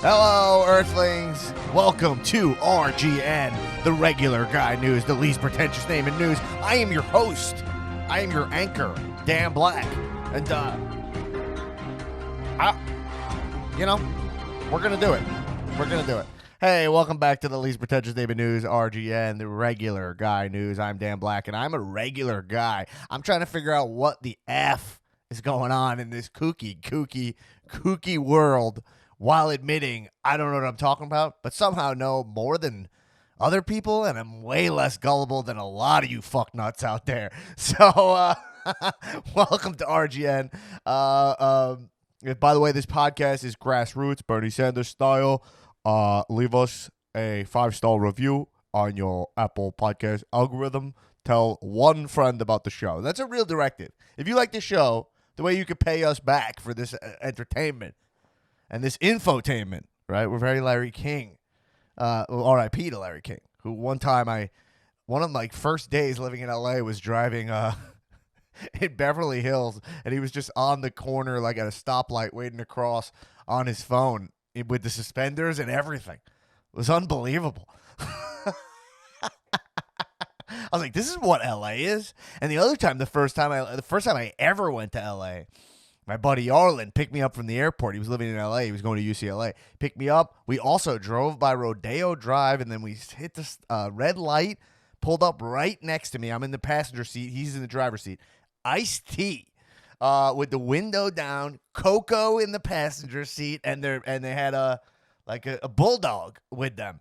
Hello, Earthlings. Welcome to RGN, the regular guy news, the least pretentious name in news. I am your host. I am your anchor, Dan Black. And, we're going to do it. We're going to do it. Hey, welcome back to the least pretentious name in news, RGN, the regular guy news. I'm Dan Black, and I'm a regular guy. I'm trying to figure out what the F is going on in this kooky world, while admitting I don't know what I'm talking about, but somehow know more than other people, and I'm way less gullible than a lot of you fucknuts out there. So, welcome to RGN. By the way, this podcast is grassroots, Bernie Sanders style. Leave us a 5-star review on your Apple Podcast algorithm. Tell one friend about the show. That's a real directive. If you like the show, the way you could pay us back for this entertainment and this infotainment, right? We're very Larry King. R.I.P. to Larry King, who one of my first days living in L.A. was driving in Beverly Hills, and he was just on the corner, like at a stoplight, waiting to cross on his phone with the suspenders and everything. It was unbelievable. I was like, this is what L.A. is? And the first time I ever went to L.A., my buddy Arlen picked me up from the airport. He was living in L.A. He was going to UCLA. Picked me up. We also drove by Rodeo Drive, and then we hit this red light, pulled up right next to me. I'm in the passenger seat. He's in the driver's seat. Iced tea with the window down, Coco in the passenger seat, and they had a bulldog with them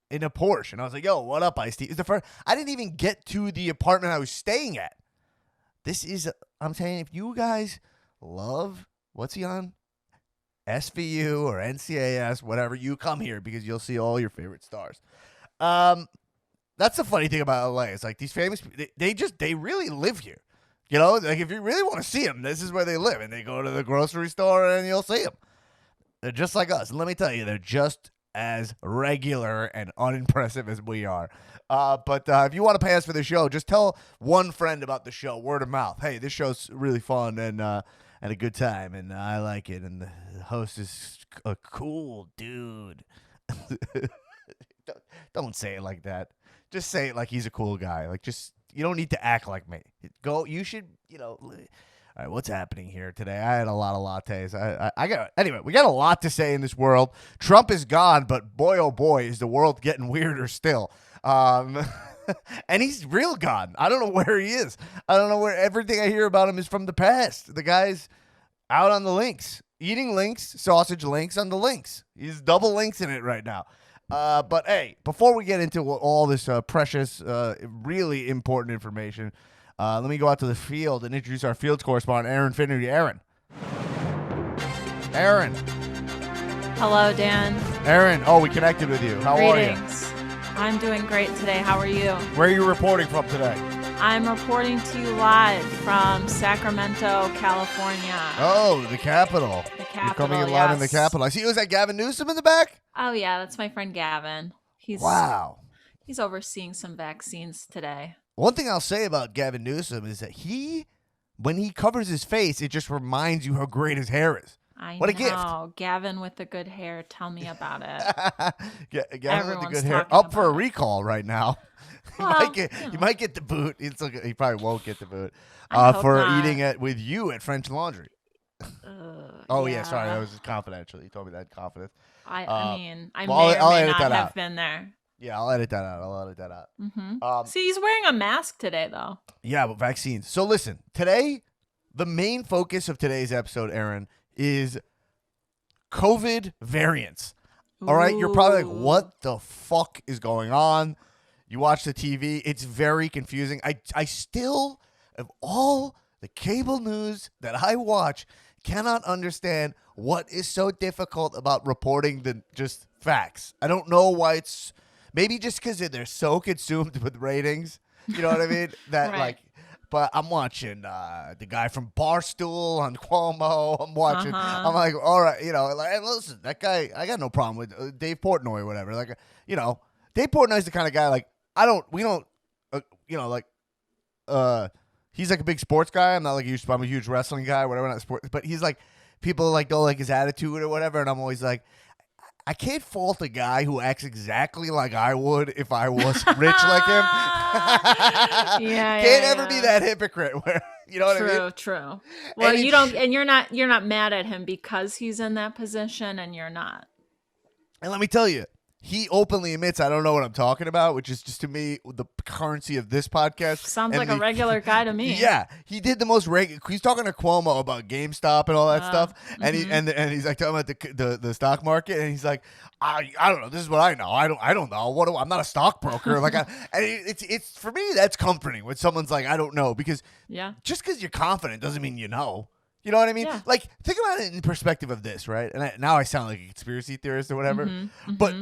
in a Porsche. And I was like, yo, what up, Iced tea? It's the first. I didn't even get to the apartment I was staying at. I'm saying, if you guys love, what's he on? SVU or NCAS, whatever, you come here because you'll see all your favorite stars. That's the funny thing about LA. It's like these famous, they really live here. You know, like if you really want to see them, this is where they live. And they go to the grocery store and you'll see them. They're just like us. And let me tell you, they're just as regular and unimpressive as we are. But if you want to pay us for the show, just tell one friend about the show, word of mouth. Hey, this show's really fun and a good time, and I like it, and the host is a cool dude. Don't say it like that. Just say it like he's a cool guy. Like, just, you don't need to act like me. You should, all right, what's happening here today? I had a lot of lattes. Anyway, we got a lot to say in this world. Trump is gone, but boy, oh boy, is the world getting weirder still. And he's real gone. I don't know where he is. I don't know where. Everything I hear about him is from the past. The guy's out on the links, eating links, sausage links on the links. He's double links in it right now. But hey, before we get into all this precious, really important information, let me go out to the field and introduce our fields correspondent, Erin Finnerty. Erin. Hello, Dan. Erin, we connected with you. How are you? I'm doing great today. How are you? Where are you reporting from today? I'm reporting to you live from Sacramento, California. Oh, the capital. The capital, You're coming in live in the capital. I see. Was that Gavin Newsom in the back? Oh, yeah. That's my friend Gavin. Wow. He's overseeing some vaccines today. One thing I'll say about Gavin Newsom is that when he covers his face, it just reminds you how great his hair is. What a gift. Gavin with the good hair. Tell me about it. Gavin Everyone's with the good hair. talking Up for a about it. recall right now. He might get the boot. He probably won't get the boot for not. eating it with you at French Laundry. Yeah, sorry. That was just confidential. You told me that in confidence. I may or I'll may edit not that have out. been there. Yeah, I'll edit that out. Mm-hmm. See, he's wearing a mask today, though. Yeah, but vaccines. So listen, today, the main focus of today's episode, Erin, is COVID variants. All right, you're probably like, what the fuck is going on? You watch the TV. It's very confusing. I still, of all the cable news that I watch, cannot understand what is so difficult about reporting the just facts. I don't know why it's, maybe just because they're so consumed with ratings. You know what I mean? That right. But I'm watching the guy from Barstool on Cuomo. I'm watching. I'm like, all right, hey, listen, that guy. I got no problem with Dave Portnoy or whatever. Like, Dave Portnoy's the kind of guy. Like, he's like a big sports guy. I'm not like I'm a huge wrestling guy, whatever. Not sports, but he's like, people like don't like his attitude or whatever, and I'm always like, I can't fault a guy who acts exactly like I would if I was rich like him. Can't ever be that hypocrite where you know what I mean? True. Well, you don't, and you're not mad at him because he's in that position, and you're not. And let me tell you, he openly admits I don't know what I'm talking about, which is just to me the currency of this podcast. Sounds like a regular guy to me. Yeah, he did the most regular. He's talking to Cuomo about GameStop and all that stuff, and he's like talking about the stock market, and he's like, I don't know. This is what I know. I don't know. I'm not a stockbroker. It's for me that's comforting when someone's like I don't know because just because you're confident doesn't mean you know. You know what I mean? Yeah. Like, think about it in perspective of this, right? And now I sound like a conspiracy theorist or whatever. But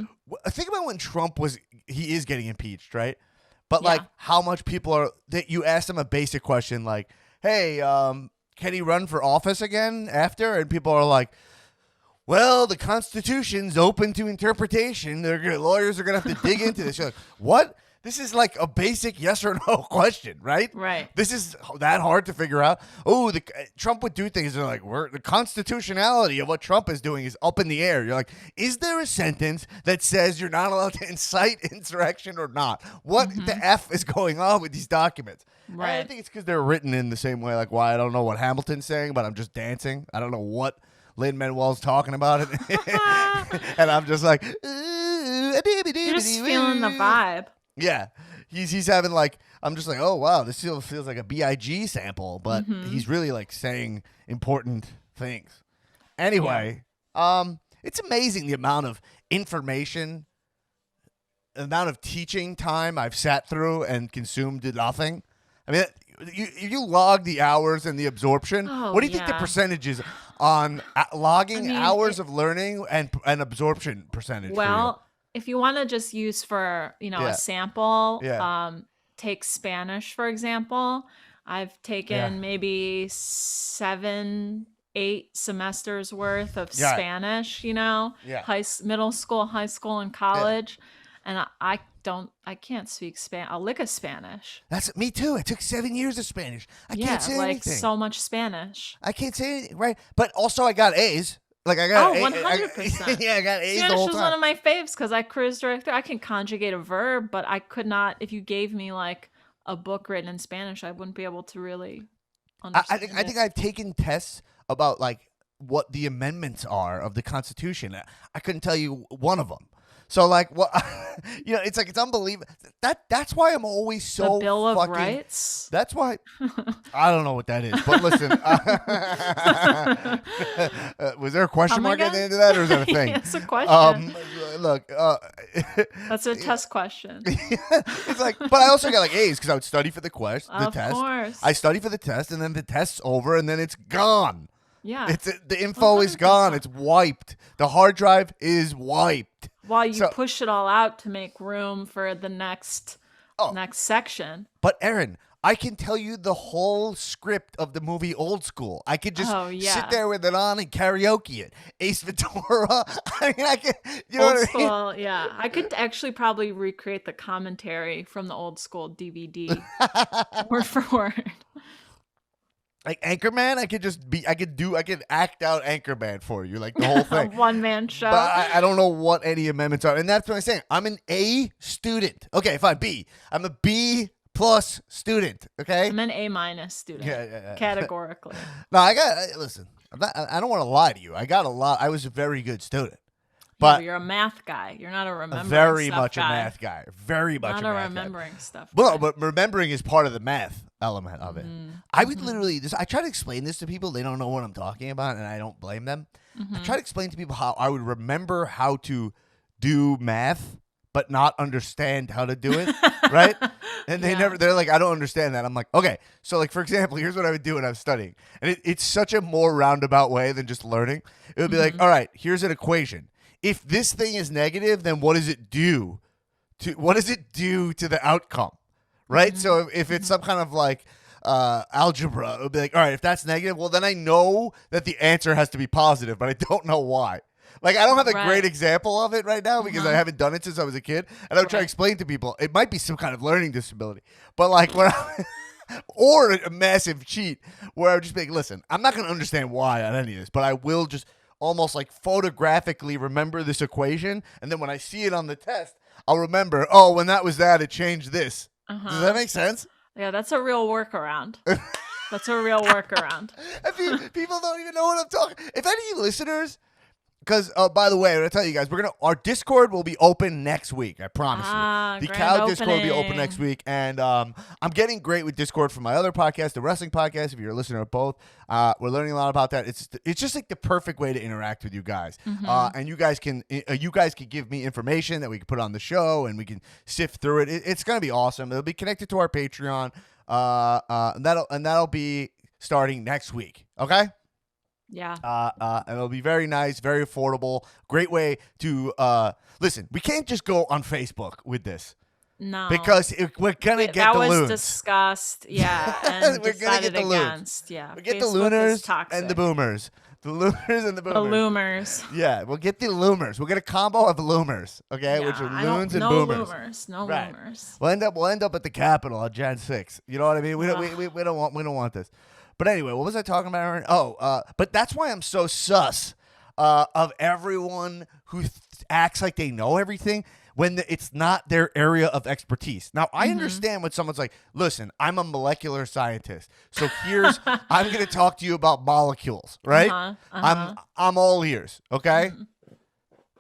think about when Trump he is getting impeached, right? But, like, how much people are, that you ask them a basic question like, hey, can he run for office again after? And people are like, well, the Constitution's open to interpretation. Lawyers are going to have to dig into this. You're like, what? This is like a basic yes or no question, right? Right. This is that hard to figure out. Oh, Trump would do things. They're like, the constitutionality of what Trump is doing is up in the air. You're like, is there a sentence that says you're not allowed to incite insurrection or not? What the F is going on with these documents? Right. I think it's because they're written in the same way, like why I don't know what Hamilton's saying, but I'm just dancing. I don't know what Lin-Manuel's talking about it. And I'm just like, you're just feeling the vibe. Yeah, he's having like I'm just like, oh wow, this feels like a BIG sample, but he's really like saying important things. Anyway, it's amazing the amount of information, the amount of teaching time I've sat through and consumed to nothing. I mean, you log the hours and the absorption. What do you think the percentages on logging hours of learning and absorption percentage? Well. If you want to just use for, a sample, take Spanish, for example. I've taken maybe 7, 8 semesters worth of Spanish, middle school, high school, and college. And I can't speak Spanish. A lick of Spanish. That's me too. I took 7 years of Spanish. I can't say anything. So much Spanish. I can't say anything, right? But also I got A's. Like I got 100%. I got A's Spanish the whole was time. one of my faves because I cruised right through. I can conjugate a verb, but I could not. If you gave me like a book written in Spanish, I wouldn't be able to really understand. I think I've taken tests about like what the amendments are of the Constitution. I couldn't tell you one of them. So like what it's like it's unbelievable. That's why I'm always so the Bill of fucking, Rights. That's why I don't know what that is. But listen, was there a question mark at the end of that, or is that a thing? It's a question. Look, that's a test question. It's like, but I also got like A's because I would study for the test. Of course. I study for the test, and then the test's over, and then it's gone. Yeah. The info 100%. Is gone. It's wiped. The hard drive is wiped. While you push it all out to make room for the next section. But Erin, I can tell you the whole script of the movie Old School. I could just sit there with it on and karaoke it. Ace Ventura. I mean, I can. You know Old what School, I mean? yeah. I could actually probably recreate the commentary from the Old School DVD, word for word. Like Anchorman, I could act out Anchorman for you, like the whole thing. One-man show. But I don't know what any amendments are. And that's what I'm saying. I'm an A student. Okay, fine, B. I'm a B+ student, okay? I'm an A- student, categorically. No, listen, I don't want to lie to you. I got a lot. I was a very good student. But you're a math guy. You're not a remembering very stuff much guy. a math guy. Very much not a math remembering guy. stuff. Well, but remembering is part of the math element of it. I would literally I try to explain this to people. They don't know what I'm talking about, and I don't blame them. I try to explain to people how I would remember how to do math, but not understand how to do it, right? And they're like, I don't understand that. I'm like, okay. So like, for example, here's what I would do when I was studying. And it's such a more roundabout way than just learning. It would be like, all right, here's an equation. If this thing is negative, then what does it do to the outcome? Right? So if it's some kind of like algebra, it would be like, all right, if that's negative, well, then I know that the answer has to be positive, but I don't know why. Like, I don't have a great example of it right now because I haven't done it since I was a kid. And I would try to explain to people, it might be some kind of learning disability. But like, or a massive cheat where I would just be like, listen, I'm not going to understand why on any of this, but I will just almost like photographically remember this equation, and then when I see it on the test, I'll remember, oh, when that was that, it changed this. Does that make sense? Yeah, that's a real workaround. That's a real workaround. People don't even know what I'm talking. If any listeners, because by the way, I'm gonna tell you guys, our Discord will be open next week. I promise you. The Cow Discord will be open next week, and I'm getting great with Discord from my other podcast, the wrestling podcast. If you're a listener of both, we're learning a lot about that. It's just like the perfect way to interact with you guys, and you guys can give me information that we can put on the show, and we can sift through it. It's gonna be awesome. It'll be connected to our Patreon, and that'll be starting next week. Okay. Yeah. And it'll be very nice, very affordable. Great way to listen. We can't just go on Facebook with this. No. Because we're gonna get that the loons. That was discussed. Yeah. And we're gonna get the against. Yeah. We get Facebook the looners and the boomers. The looners and the boomers. The loomers. Yeah, we'll get the loomers. We'll get a combo of loomers, okay, which are loons and boomers. No loomers. We'll end up at the Capitol on Jan 6th. You know what I mean? We don't want this. But anyway, what was I talking about, Erin? But that's why I'm so sus of everyone who acts like they know everything when it's not their area of expertise. Now, I understand when someone's like, listen, I'm a molecular scientist, so here's, I'm going to talk to you about molecules, right? I'm all ears, okay?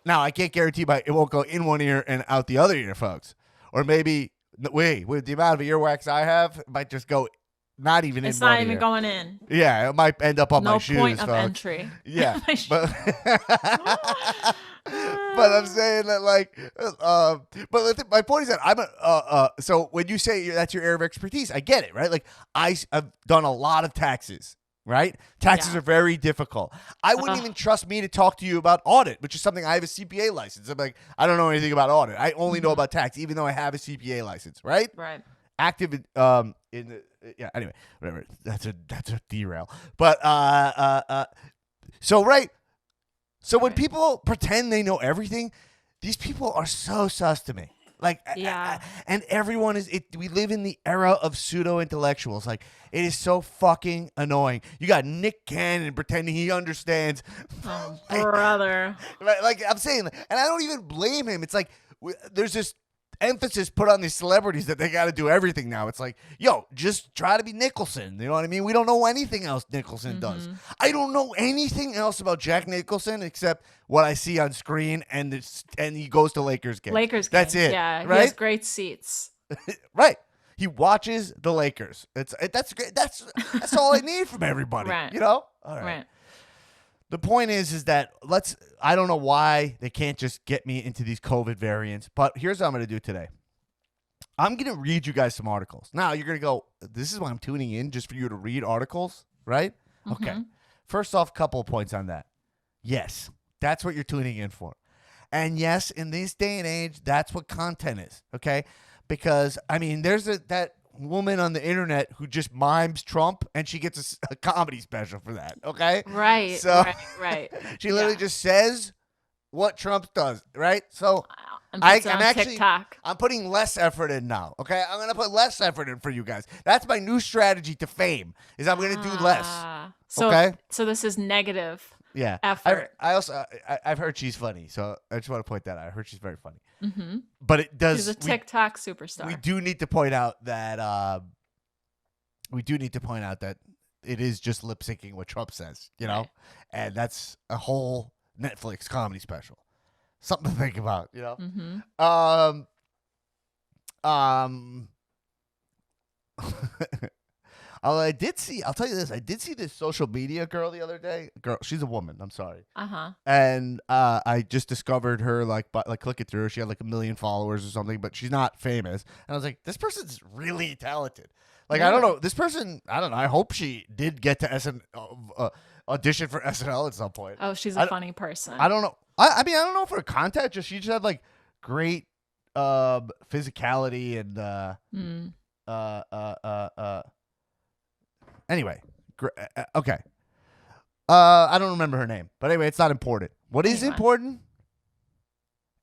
Now, I can't guarantee it won't go in one ear and out the other ear, folks. Or maybe, with the amount of earwax I have, it might just go not even it's in not one even ear. Going in. Yeah, it might end up on my shoes. No point of folks. entry. Yeah, but I'm saying that but my point is that so when you say that's your area of expertise, I get it, right? Like I've done a lot of taxes, right? Taxes are very difficult. I wouldn't even trust me to talk to you about audit, which is something I have a CPA license. I'm like, I don't know anything about audit. I only know about tax, even though I have a CPA license, right? Right. Active anyway, whatever. That's a derail. But so when people pretend they know everything, these people are so sus to me. Like, and everyone we live in the era of pseudo intellectuals. Like, it is so fucking annoying. You got Nick Cannon pretending he understands. Oh, brother. Like I'm saying, and I don't even blame him. It's like there's this emphasis put on these celebrities that they got to do everything now. It's like, yo, just try to be Nicholson. You know what I mean? We don't know anything else Nicholson does. I don't know anything else about Jack Nicholson except what I see on screen, and he goes to Lakers games. That's it. Yeah, right? He has great seats. Right. He watches the Lakers. That's great. That's all I need from everybody. Right. You know? All right. Right. The point is that I don't know why they can't just get me into these COVID variants, but here's what I'm going to do today. I'm going to read you guys some articles. Now, you're going to go, this is why I'm tuning in, just for you to read articles, right? Okay. First off, a couple of points on that. Yes, that's what you're tuning in for. And yes, in this day and age, that's what content is, okay? Because, I mean, there's that woman on the internet who just mimes Trump, and she gets a comedy special for that, okay? Right, so, right. She literally just says what Trump does, right? So I'm actually TikTok. I'm putting less effort in now, okay? I'm going to put less effort in for you guys. That's my new strategy to fame, is I'm going to do less, okay? So this is negative effort. I've heard she's funny, so I just want to point that out. I heard she's very funny. But it does. She's a TikTok superstar. We do need to point out that it is just lip syncing what Trump says, you know, and that's a whole Netflix comedy special. Something to think about, you know. I did see. I'll tell you this. I did see this social media girl the other day. Girl, she's a woman. I'm sorry. And I just discovered her like clicking through. She had like 1 million followers or something, but she's not famous. And I was like, this person's really talented. Like, I don't know. This person, I don't know. I hope she did get to audition for SNL at some point. Oh, she's a funny person. I don't know. I mean, I don't know if her content. She just had like great physicality and Anyway, okay. I don't remember her name, but anyway, it's not important. What is important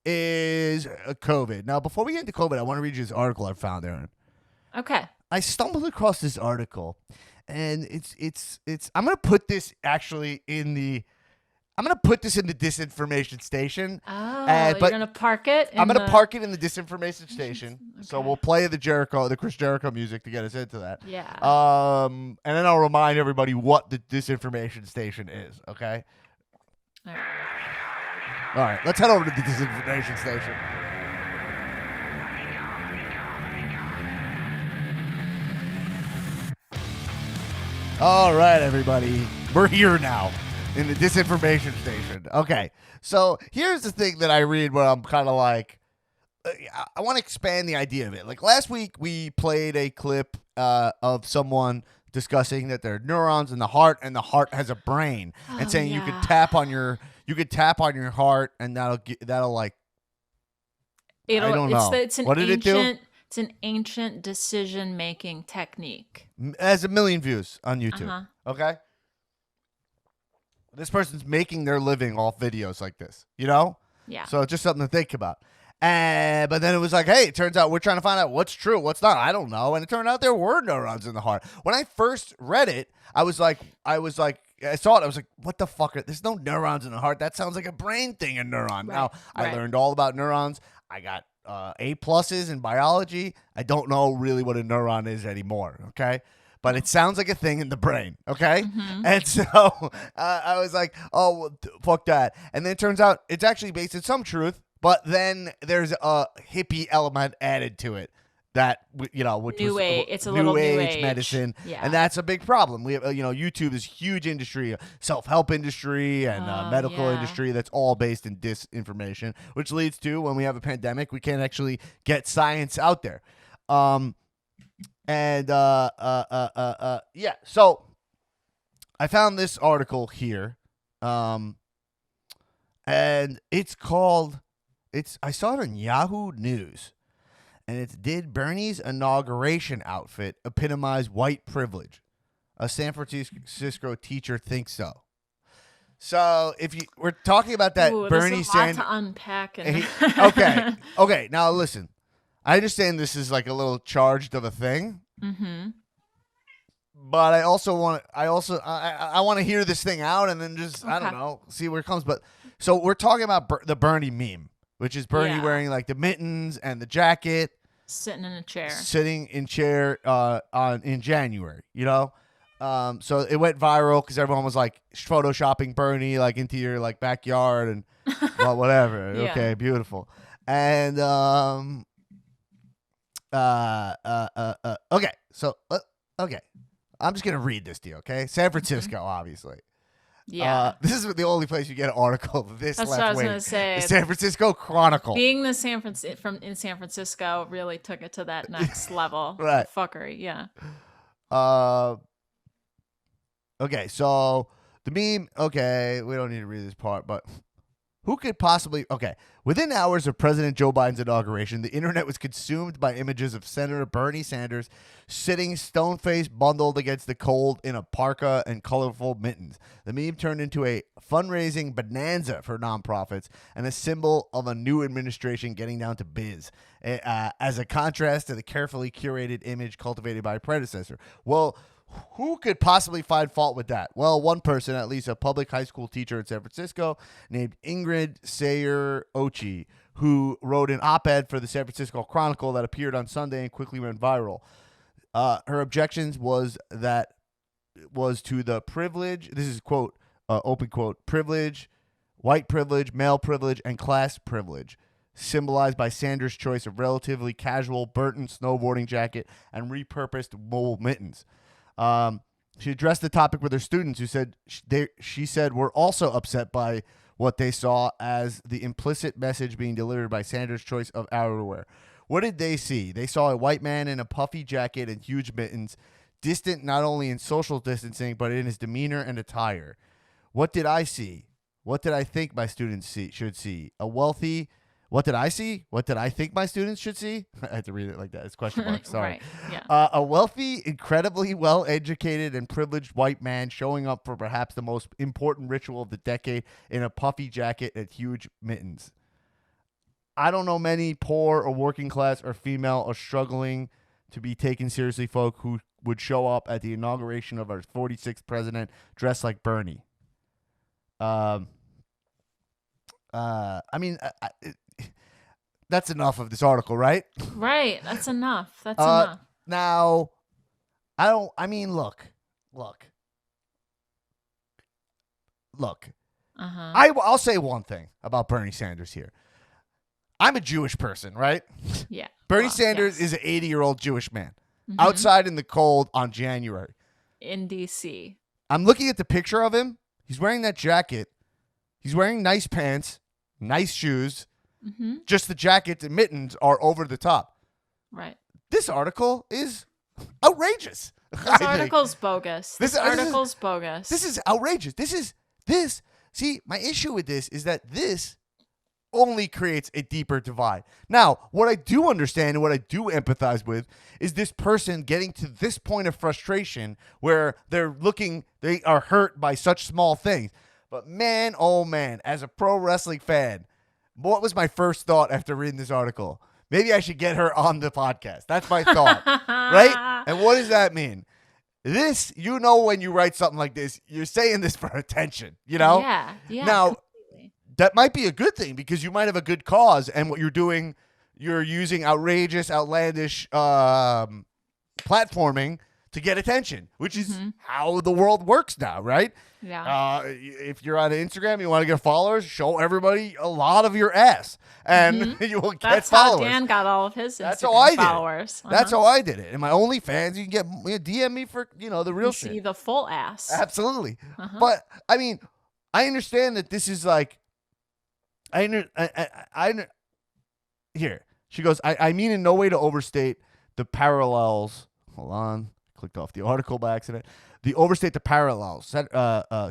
is COVID. Now, before we get into COVID, I want to read you this article I found, Erin. Okay. I stumbled across this article, and it's. I'm gonna put this actually in the. I'm gonna put this in the disinformation station. Oh, you're gonna park it? I'm gonna park it in the disinformation station. Okay. So we'll play the Chris Jericho music to get us into that. Yeah. And then I'll remind everybody what the disinformation station is. Okay. All right. Let's head over to the disinformation station. All right, everybody. We're here now in the disinformation station. Okay. So here's the thing that I read where I'm kind of like, I want to expand the idea of it. Like last week, we played a clip of someone discussing that there are neurons in the heart, and the heart has a brain, and saying you could tap on your heart, and that'll like. I don't know. What did it do? It's an ancient decision-making technique. It has 1 million views on YouTube. Okay. This person's making their living off videos like this, Yeah. So it's just something to think about. But then it was like, hey, it turns out we're trying to find out what's true, what's not. I don't know. And it turned out there were neurons in the heart. When I first read it, I saw it. I was like, what the fuck? There's no neurons in the heart. That sounds like a brain thing, a neuron. Right, now, I learned all about neurons. I got A+ in biology. I don't know really what a neuron is anymore. Okay. But it sounds like a thing in the brain, okay? Mm-hmm. And so I was like, oh, fuck that. And then it turns out it's actually based in some truth, but then there's a hippie element added to it that, which new age. It's a new little new age medicine. Yeah. And that's a big problem. We have, YouTube is a huge industry, self-help industry and medical industry that's all based in disinformation, which leads to when we have a pandemic, we can't actually get science out there. And yeah, so I found this article here, and I saw it on Yahoo News, and it's did Bernie's inauguration outfit epitomize white privilege? A San Francisco teacher thinks so. So we're talking about that. Bernie Sanders to unpack. Okay. Now listen. I understand this is like a little charged of a thing, but I want to hear this thing out and then just I don't know, see where it comes. But so we're talking about the Bernie meme, which is Bernie wearing like the mittens and the jacket, sitting in chair in January. So it went viral because everyone was like photoshopping Bernie like into your like backyard and well, whatever. Yeah. Okay, beautiful. And okay. So, okay. I'm just going to read this to you, okay? San Francisco, obviously. Yeah. This is the only place you get an article of this That's left what I was wing. going to say. The San Francisco Chronicle. Being in San Francisco really took it to that next level. Right. Fuckery, yeah. Okay, so the meme, okay, we don't need to read this part, but who could possibly... Okay. Within hours of President Joe Biden's inauguration, the internet was consumed by images of Senator Bernie Sanders sitting stone-faced, bundled against the cold in a parka and colorful mittens. The meme turned into a fundraising bonanza for nonprofits and a symbol of a new administration getting down to biz, as a contrast to the carefully curated image cultivated by a predecessor. Well, who could possibly find fault with that? Well, one person, at least a public high school teacher in San Francisco named Ingrid Sayer Ochi, who wrote an op-ed for the San Francisco Chronicle that appeared on Sunday and quickly went viral. Her objections was to the privilege. This is quote, open quote, privilege, white privilege, male privilege, and class privilege, symbolized by Sanders' choice of relatively casual Burton snowboarding jacket and repurposed wool mittens. She addressed the topic with her students, who said she said were also upset by what they saw as the implicit message being delivered by Sanders' choice of outerwear. What did they see? They saw a white man in a puffy jacket and huge mittens, distant not only in social distancing but in his demeanor and attire. What did I see? What did I think my students should see? What did I see? What did I think my students should see? I had to read it like that. It's question mark. Sorry. Right. Yeah. A wealthy, incredibly well-educated and privileged white man showing up for perhaps the most important ritual of the decade in a puffy jacket and huge mittens. I don't know many poor or working class or female or struggling to be taken seriously folk who would show up at the inauguration of our 46th president dressed like Bernie. I mean, that's enough of this article, right? Right. That's enough. That's enough. Now, look. I'll say one thing about Bernie Sanders here. I'm a Jewish person, right? Yeah. Bernie Sanders is an 80-year-old Jewish man outside in the cold on January. In D.C. I'm looking at the picture of him. He's wearing that jacket. He's wearing nice pants, nice shoes. Just the jacket and mittens are over the top. Right. This article is outrageous. This article's bogus. This article's bogus. This is outrageous. This. See, my issue with this is that this only creates a deeper divide. Now, what I do understand and what I do empathize with is this person getting to this point of frustration where they are hurt by such small things. But man, oh man, as a pro wrestling fan, what was my first thought after reading this article? Maybe I should get her on the podcast. That's my thought, right? And what does that mean? This, when you write something like this, you're saying this for attention, Yeah. Now, completely. That might be a good thing because you might have a good cause, and what you're doing, you're using outrageous, outlandish platforming to get attention, which is how the world works now, right? Yeah. If you're on Instagram, you want to get followers, show everybody a lot of your ass, and you will get That's followers. That's how Dan got all of his Instagram That's how I followers. Did it. That's how I did it. And my OnlyFans, you can get DM me for the real shit. See the full ass. Absolutely. But I mean, I understand that this is like, here she goes. I mean in no way to overstate the parallels. Hold on. Clicked off the article by accident. The overstate the parallels.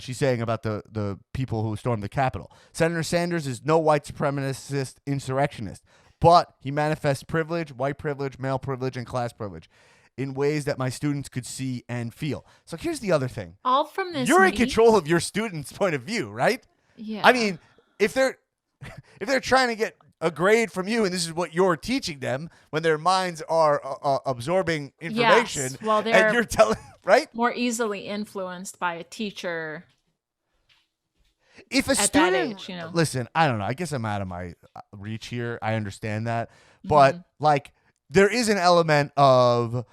She's saying about the people who stormed the Capitol. Senator Sanders is no white supremacist insurrectionist, but he manifests privilege, white privilege, male privilege, and class privilege in ways that my students could see and feel. So here's the other thing. All from this. You're in control of your students' point of view, right? Yeah. I mean, if they're trying to get a grade from you and this is what you're teaching them when their minds are absorbing information, yes. Well, and you're telling, right? More easily influenced by a teacher. If a student, at that age, listen, I don't know. I guess I'm out of my reach here. I understand that, but like, there is an element of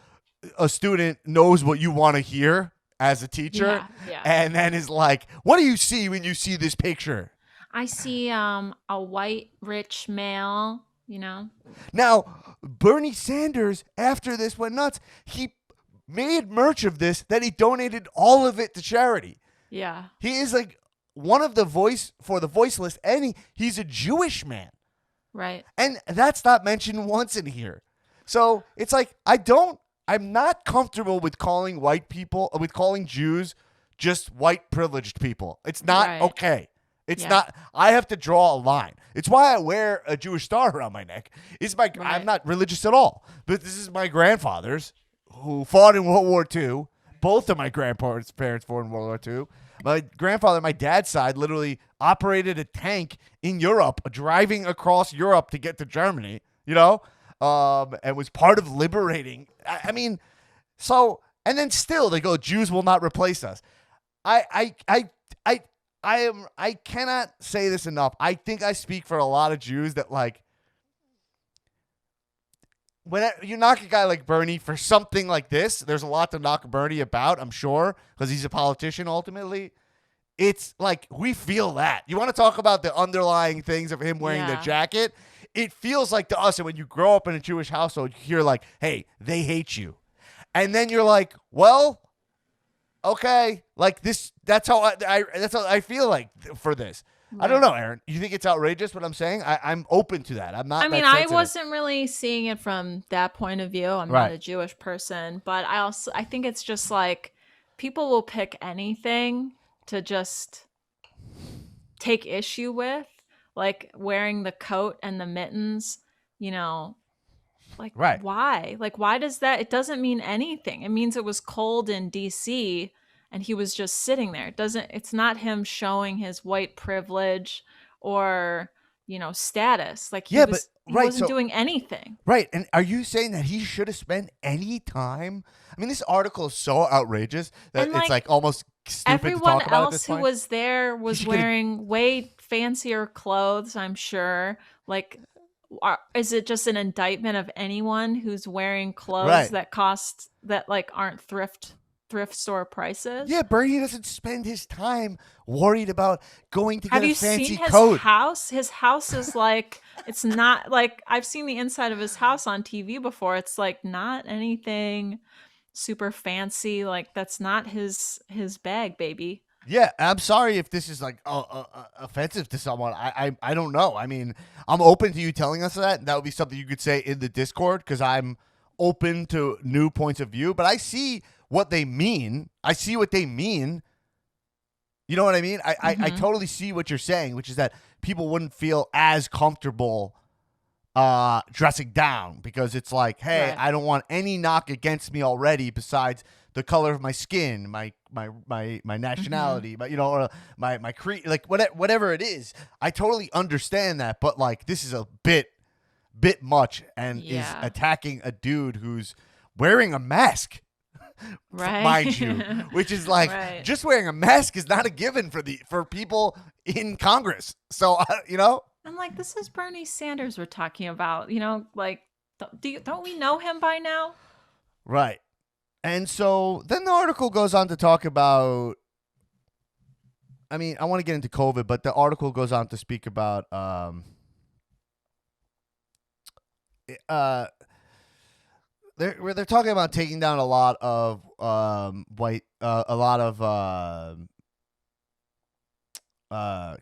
a student knows what you want to hear as a teacher, and then is like, "What do you see when you see this picture?" I see a white rich male. Now, Bernie Sanders, after this went nuts, he made merch of this that he donated all of it to charity. Yeah, he is like one of the voice for the voiceless, and he's a Jewish man, right? And that's not mentioned once in here. So it's like I'm not comfortable with calling Jews just white privileged people. It's not okay. It's not. I have to draw a line. It's why I wear a Jewish star around my neck. I'm not religious at all, but this is my grandfathers who fought in World War II. Both of my grandparents' parents fought in World War II. My grandfather, my dad's side, literally operated a tank in Europe, driving across Europe to get to Germany. And was part of liberating. I mean, so, and then still they go, Jews will not replace us. I cannot say this enough. I think I speak for a lot of Jews that, like, when you knock a guy like Bernie for something like this, there's a lot to knock Bernie about, I'm sure, because he's a politician ultimately. It's like, we feel that. You want to talk about the underlying things of him wearing the jacket? It feels like to us, and when you grow up in a Jewish household, you hear like, hey, they hate you. And then you're like, well, okay, like this, that's how I feel like for this. Right. I don't know, Erin. You think it's outrageous what I'm saying? I'm open to that. I'm not. I mean, I wasn't really seeing it from that point of view. I'm not a Jewish person, but I think it's just like people will pick anything to just take issue with. Like wearing the coat and the mittens, like why? Like, why does that? It doesn't mean anything. It means it was cold in DC and he was just sitting there. It's not him showing his white privilege or, status. Like he wasn't doing anything. Right. And are you saying that he should have spent any time? I mean, this article is so outrageous that it's like almost stupid to Everyone talk about at this else who point. was there was wearing way fancier clothes, I'm sure. Like, is it just an indictment of anyone who's wearing clothes Right. that like aren't thrift store prices? Yeah, Bernie doesn't spend his time worried about going to get Have a you seen fancy his coat. house? His house is like, it's not like, I've seen the inside of his house on TV before. It's like not anything super fancy. Like that's not his bag, baby. Yeah, I'm sorry if this is like offensive to someone. I don't know. I mean, I'm open to you telling us that. That would be something you could say in the Discord because I'm open to new points of view. But I see what they mean. I see what they mean. You know what I mean? I totally see what you're saying, which is that people wouldn't feel as comfortable dressing down because it's like, hey, Right. I don't want any knock against me already besides the color of my skin, my nationality, or my creed, like whatever it is. I totally understand that, but like this is a bit much and is attacking a dude who's wearing a mask. Right. Mind you, which is like right. just wearing a mask is not a given for people in Congress. So I'm like, this is Bernie Sanders we're talking about. Like, don't we know him by now? Right. And so then the article goes on to talk about, I mean, I want to get into COVID, but the article goes on to speak about they're talking about taking down a lot of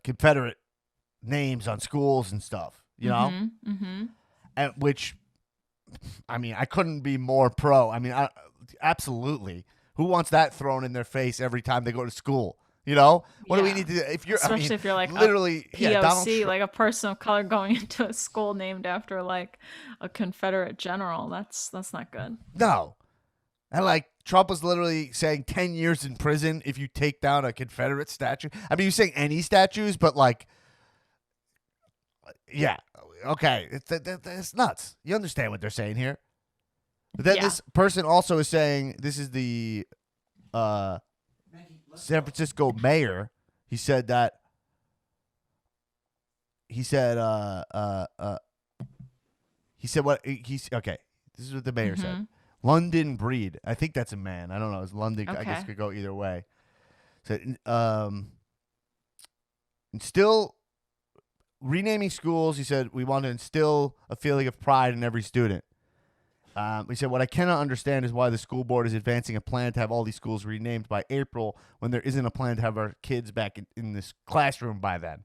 Confederate names on schools and stuff, and which, I mean, I couldn't be more pro. I mean, absolutely. Who wants that thrown in their face every time they go to school? What do we need to do? Especially if you're like literally POC, like a person of color going into a school named after like a Confederate general. That's not good. No. And like Trump was literally saying 10 years in prison if you take down a Confederate statue. I mean, you're saying any statues, but like, yeah, okay. It's nuts. You understand what they're saying here? But then this person also is saying, this is the San Francisco mayor. He said that okay. This is what the mayor said. London breed. I think that's a man. I don't know. It's London. Okay. I guess could go either way. So instill renaming schools. He said we want to instill a feeling of pride in every student. He said, what I cannot understand is why the school board is advancing a plan to have all these schools renamed by April when there isn't a plan to have our kids back in this classroom by then.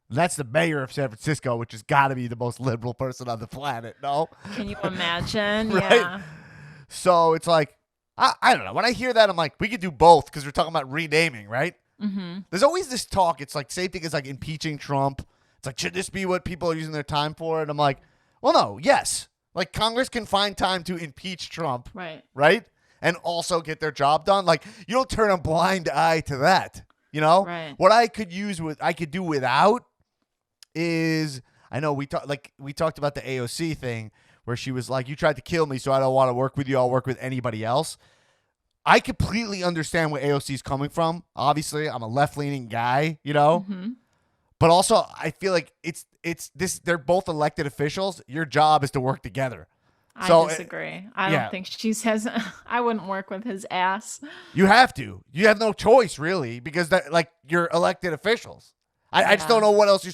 And that's the mayor of San Francisco, which has got to be the most liberal person on the planet, no? Can you imagine? Right? Yeah. So it's like, I don't know. When I hear that, I'm like, we could do both because we're talking about renaming, right? Mm-hmm. There's always this talk. It's like same thing as like impeaching Trump. It's like, should this be what people are using their time for? And I'm like, well, no, yes. Like, Congress can find time to impeach Trump. Right? And also get their job done. Like, you don't turn a blind eye to that. Right. What I could do without is, I know we talked about the AOC thing where she was like, you tried to kill me, so I don't want to work with you. I'll work with anybody else. I completely understand where AOC is coming from. Obviously, I'm a left-leaning guy, Mm-hmm. But also, I feel like it's this. They're both elected officials. Your job is to work together. I disagree. I don't think she says. I wouldn't work with his ass. You have to. You have no choice, really, because you're elected officials. I just don't know what else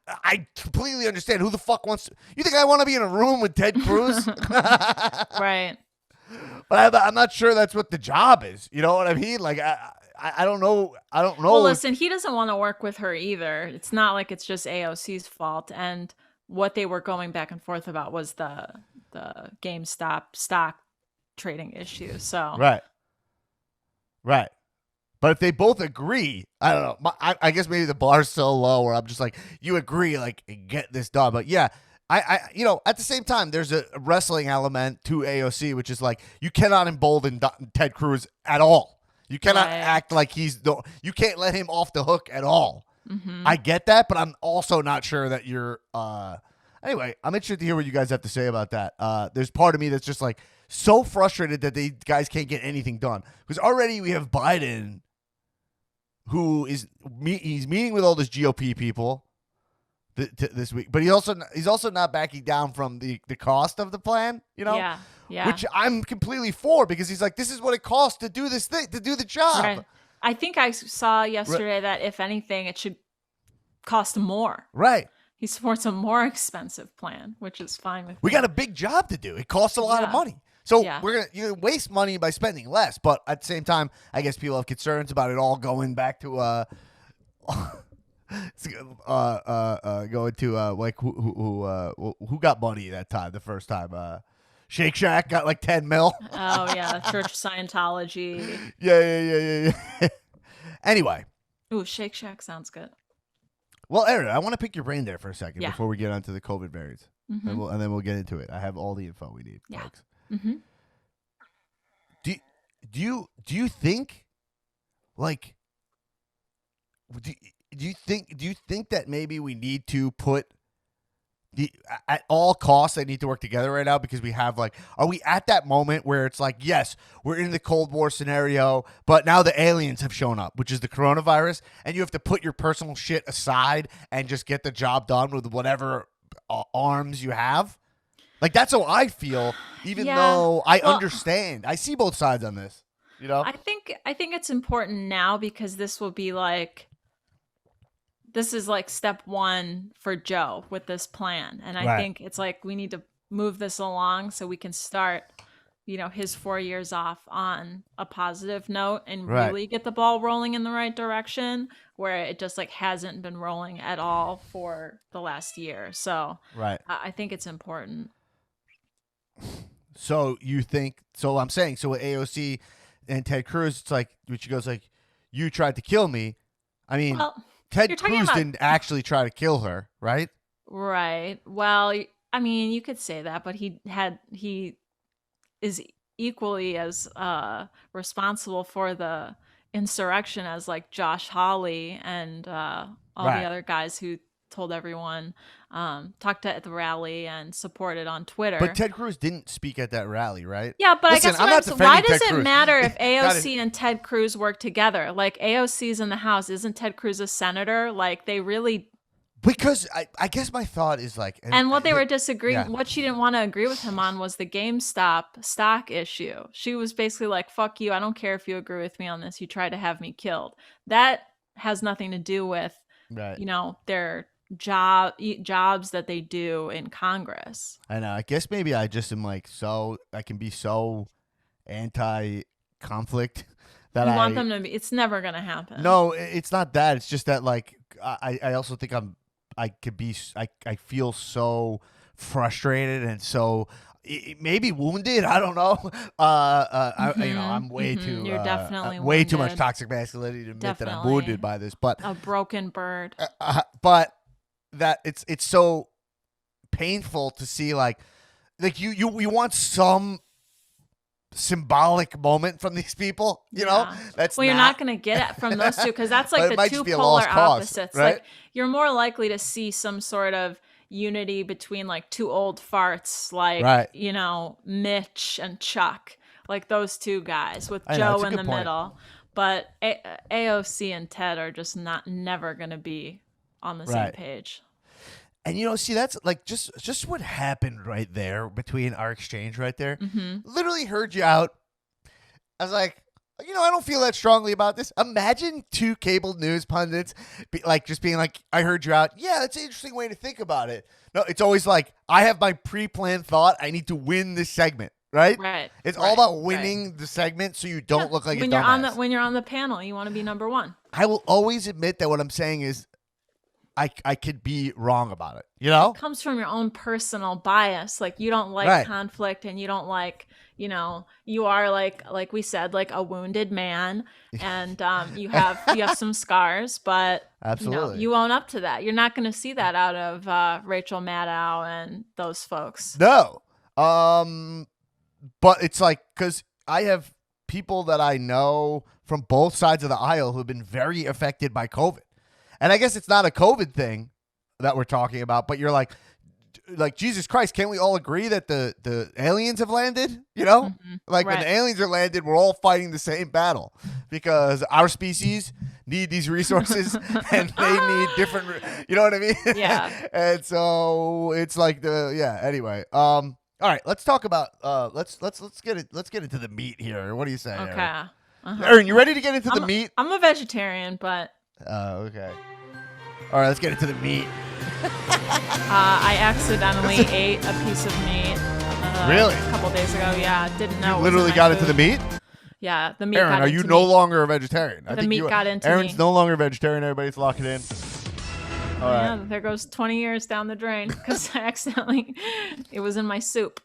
I completely understand. Who the fuck wants to? You think I want to be in a room with Ted Cruz? Right. But I'm not sure that's what the job is. You know what I mean? Like, I don't know. I don't know. Well, listen, he doesn't want to work with her either. It's not like it's just AOC's fault. And what they were going back and forth about was the GameStop stock trading issue. So right. But if they both agree, I don't know. I guess maybe the bar's so low where I'm just like, you agree, like, get this done. But yeah, I at the same time, there's a wrestling element to AOC, which is like, you cannot embolden Ted Cruz at all. You cannot act like you can't let him off the hook at all. Mm-hmm. I get that, but I'm also not sure that you're, anyway, I'm interested to hear what you guys have to say about that. There's part of me that's just like, so frustrated that they guys can't get anything done. Because already we have Biden, who is he's meeting with all these GOP people this week, but he's also not backing down from the cost of the plan. Yeah. Which I'm completely for, because he's like, this is what it costs to do this thing, to do the job. Right. I think I saw yesterday that if anything, it should cost more. Right. He supports a more expensive plan, which is fine with me. We got a big job to do. It costs a lot of money. So you're gonna waste money by spending less, but at the same time, I guess people have concerns about it all going back to going to like who got money that time, the first time. Shake Shack got like 10 mil. Oh yeah, Church of Scientology. Yeah. Anyway. Ooh, Shake Shack sounds good. Well, Erin, I want to pick your brain there for a second before we get onto the COVID variants, and then we'll get into it. I have all the info we need, folks. Mm-hmm. Do you think, like, do you think that maybe we need to put at all costs they need to work together right now, because we have, like, are we at that moment where it's like, yes, we're in the Cold War scenario, but now the aliens have shown up, which is the coronavirus, and you have to put your personal shit aside and just get the job done with whatever arms you have? Like, that's how I feel, even though I understand. I see both sides on this, I think it's important now, because this will be like, this is like step one for Joe with this plan. And I think it's like, we need to move this along so we can start, his 4 years off on a positive note and really get the ball rolling in the right direction, where it just like hasn't been rolling at all for the last year. So I think it's important. So you think, so I'm saying, so with AOC and Ted Cruz, it's like, which goes like, you tried to kill me. I mean, Ted Cruz didn't actually try to kill her, right? Right. Well, I mean, you could say that, but he is equally as responsible for the insurrection as like Josh Hawley and all the other guys who told everyone, talked at the rally and supported on Twitter. But Ted Cruz didn't speak at that rally, right? Yeah, but listen, I guess why does it matter if AOC and Ted Cruz work together? Like, AOC's in the House. Isn't Ted Cruz a senator? Like, they really... Because I guess my thought is like... And what they were disagreeing... What she didn't want to agree with him on was the GameStop stock issue. She was basically like, fuck you, I don't care if you agree with me on this. You tried to have me killed. That has nothing to do with, their jobs that they do in Congress. I know. I guess maybe I just am like, I can be so anti-conflict that you want them to be. It's never gonna happen. No, it's not that. It's just that, like, I also think I feel so frustrated and so maybe wounded. I don't know. I'm way too. You're definitely way too much toxic masculinity to admit that I'm wounded by this. But a broken bird. But that it's so painful to see, like you want some symbolic moment from these people, that's you're not going to get it from those two, because that's like the two polar opposites. Right? Like, you're more likely to see some sort of unity between like two old farts, like Mitch and Chuck, like those two guys with Joe in the middle. But AOC and Ted are just never going to be on the same page. And see, that's like just what happened right there between our exchange right there. Literally heard you out. I was like, I don't feel that strongly about this. Imagine two cable news pundits just being like, I heard you out. Yeah, that's an interesting way to think about it. No, it's always like, I have my pre-planned thought. I need to win this segment. Right? It's all about winning the segment so you don't look like a dumbass. When you're on the panel, you want to be number one. I will always admit that what I'm saying is I could be wrong about it. It comes from your own personal bias. Like, you don't like conflict, and you don't like, you are like we said, like a wounded man, and you have some scars, but absolutely, you own up to that. You're not going to see that out of Rachel Maddow and those folks. No. But it's like, because I have people that I know from both sides of the aisle who've been very affected by COVID. And I guess it's not a COVID thing that we're talking about, but you're like, like, Jesus Christ, can't we all agree that the aliens have landed? You know, like when the aliens are landed, we're all fighting the same battle because our species need these resources and they need different. You know what I mean? Yeah. And so it's like Anyway, all right, let's talk about let's get into the meat here. What do you say? Okay. Erin, you ready to get into the meat? I'm a vegetarian, but okay. All right, let's get into the meat. I accidentally ate a piece of meat. Really? A couple days ago. Yeah, didn't know. You literally got into the meat? Yeah, the meat. Erin, got are into you me. no longer a vegetarian? The meat got into me. Erin's no longer a vegetarian. Everybody's locking in. All right. Yeah, there goes 20 years down the drain because I accidentally, it was in my soup.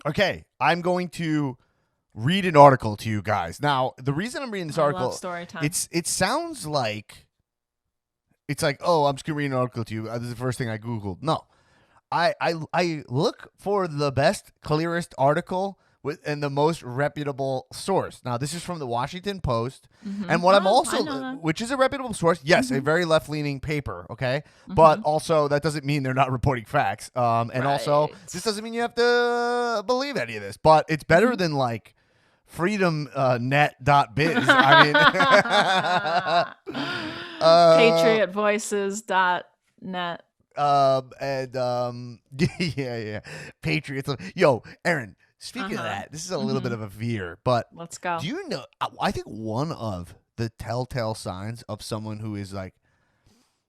Okay, I'm going to read an article to you guys. Now, the reason I'm reading this article, love story time. it sounds like, it's like, oh, I'm just going to read an article to you. This is the first thing I Googled. No, I look for the best, clearest article and the most reputable source. Now, this is from the Washington Post, and what I'm also, which is a reputable source, yes, a very left-leaning paper, okay, but also that doesn't mean they're not reporting facts, and also this doesn't mean you have to believe any of this, but it's better than like freedomnet.biz. I mean, patriotvoices.net. Yeah, Patriots. Yo, Erin, speaking of that, this is a little bit of a veer, but let's go. Do you know, I think one of the telltale signs of someone who is like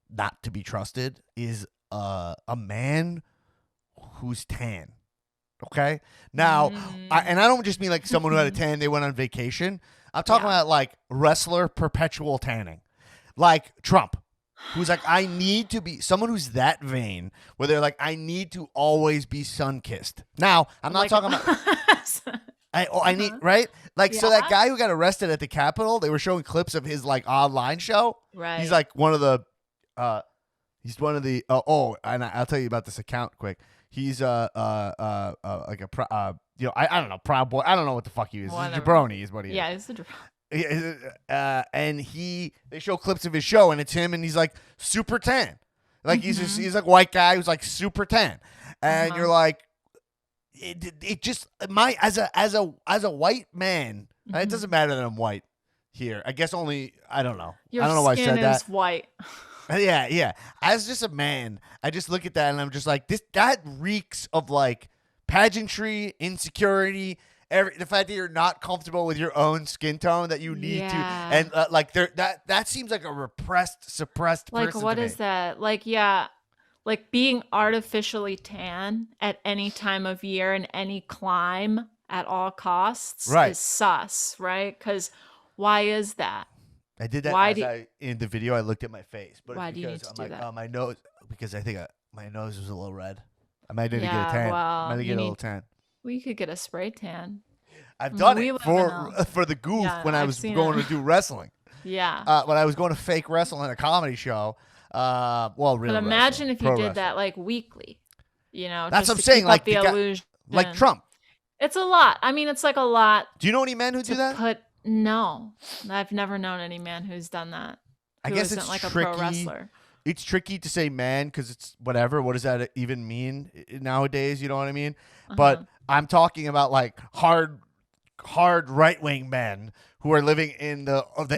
not to be trusted is a man who's tan. Okay? Now, I don't just mean like someone who had a tan, they went on vacation. I'm talking about like wrestler perpetual tanning. Like Trump, who's like, I need to be someone who's that vain, where they're like, I need to always be sun-kissed. Now, I'm not talking about... I need, right? Like, so that guy who got arrested at the Capitol, they were showing clips of his like online show. Right. He's like one of the, and I'll tell you about this account quick. He's like I don't know, Proud Boy. I don't know what the fuck he is. He's a jabroni is what he is. Yeah, he's a jabroni. And they show clips of his show, and it's him, and he's like super tan. Like he's like white guy who's like super tan. And you're like, it just as a white man, it doesn't matter that I'm white here. I guess only I don't know. I don't know why I said that. Your skin is white. Yeah. As just a man, I just look at that and I'm just like, that reeks of like pageantry, insecurity, the fact that you're not comfortable with your own skin tone, that you need to, and like that seems like a suppressed like person. What to is me. that? Like like being artificially tan at any time of year in any clime at all costs is sus, right? Because why is that? I did that in the video. I looked at my face, but why do you need to do that? My nose, because I think my nose was a little red. I might need to get a tan. I might need to get a little tan. We could get a spray tan. I've done it for the goof when I was going to do wrestling. Yeah. When I was going to fake wrestle in a comedy show. But imagine if you did that like weekly. You know, that's what I'm saying. Like the illusion, like Trump. It's a lot. I mean, it's like a lot. Do you know any men who do that? No, I've never known any man who's done that. I guess it's like tricky. A pro wrestler. It's tricky to say man because it's whatever. What does that even mean nowadays? You know what I mean? But I'm talking about like hard right-wing men who are living in over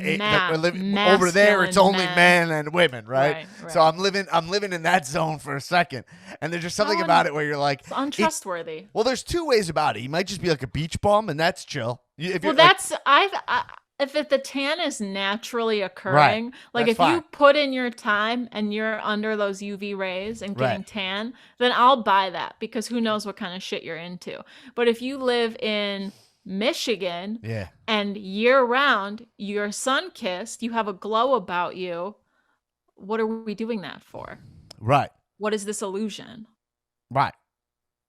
there. It's only men and women, right? So I'm living in that zone for a second, and there's just something about it where you're like, it's untrustworthy. Well, there's two ways about it. You might just be like a beach bum, and that's chill. If the tan is naturally occurring, like if you put in your time and you're under those UV rays and getting tan, then I'll buy that because who knows what kind of shit you're into. But if you live in Michigan and year round, you're sun-kissed, you have a glow about you, what are we doing that for? Right. What is this illusion? Right.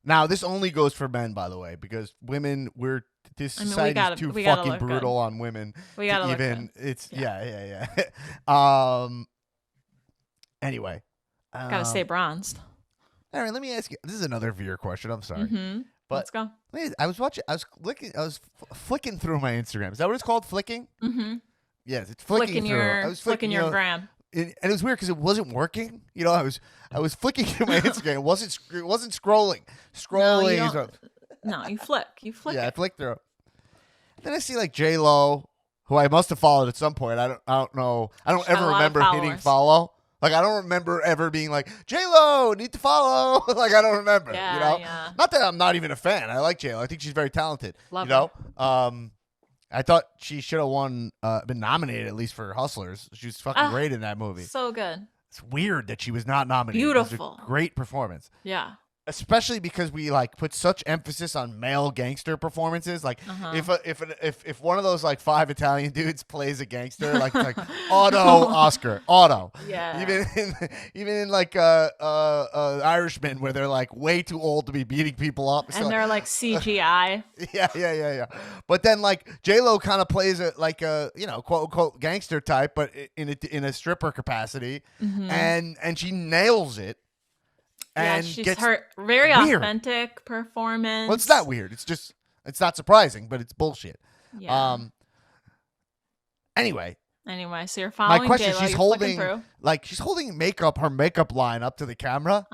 Now, this only goes for men, by the way, because women, this society is too fucking brutal on women. We gotta look good. It's yeah. Anyway, gotta stay bronzed. Erin, let me ask you. This is another veer question. I'm sorry, but let's go. I was flicking through my Instagram. Is that what it's called? Flicking? Mm-hmm. Yes, it's flicking through. I was flicking your gram. and it was weird because it wasn't working. You know, I was flicking through my Instagram. It wasn't scrolling. No, you flick. Yeah, I flicked through. Then I see like J-Lo, who I must have followed at some point. I don't know. I don't ever remember hitting follow. Like, I don't remember ever being like, J-Lo, need to follow. Like, I don't remember, yeah, you know? Yeah. Not that I'm not even a fan. I like J-Lo. I think she's very talented. Love you know? Her. I thought she should have been nominated at least for Hustlers. She was fucking great in that movie. So good. It's weird that she was not nominated. Beautiful. It was a great performance. Yeah. Especially because we like put such emphasis on male gangster performances. Like if one of those like 5 Italian dudes plays a gangster, like auto Oscar, auto. Yeah. Even in like Irishman, where they're like way too old to be beating people up, and they're like CGI. Yeah. But then like J-Lo kind of plays a quote unquote gangster type, but in a stripper capacity, and she nails it. And she's her very authentic performance. Well, it's not weird. It's not surprising, but it's bullshit. Yeah. Anyway, so you're following my question: J-Lo, she's holding her makeup line up to the camera,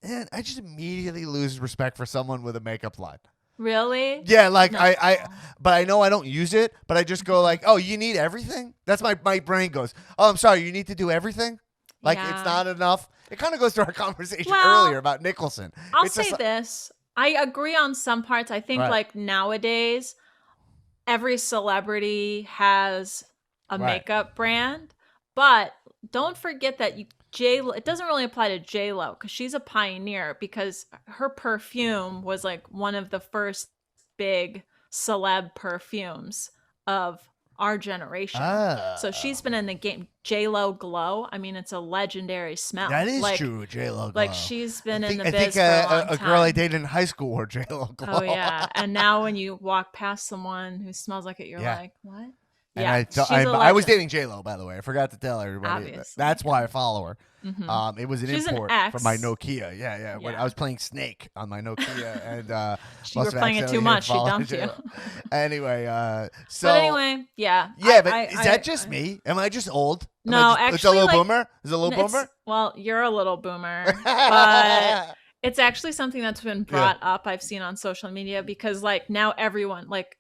and I just immediately lose respect for someone with a makeup line. Really? Yeah, like no. But I know I don't use it, but I just go like, oh, you need everything? That's my brain goes, oh, I'm sorry, you need to do everything? Like, it's not enough? It kind of goes to our conversation earlier about Nicholson. I'll say this. I agree on some parts. I think like nowadays, every celebrity has a makeup brand, but don't forget that it doesn't really apply to J-Lo because she's a pioneer, because her perfume was like one of the first big celeb perfumes of our generation. So she's been in the game. J-Lo Glow. I mean, it's a legendary smell. That is true, J-Lo Glow. Like, she's been in the biz for a long time. A girl I dated in high school wore J-Lo Glow. Oh, yeah. And now when you walk past someone who smells like it, you're like, what? And I was dating J-Lo, by the way. I forgot to tell everybody. Obviously. That's why I follow her. It was an import from my Nokia. Yeah. When I was playing Snake on my Nokia, and you were playing it too much. She dumped you. Anyway, yeah. Yeah, but is that just me? Am I just old? Actually, it's a little boomer. Is it a little boomer? Well, you're a little boomer, but it's actually something that's been brought up. I've seen on social media, because like now everyone like,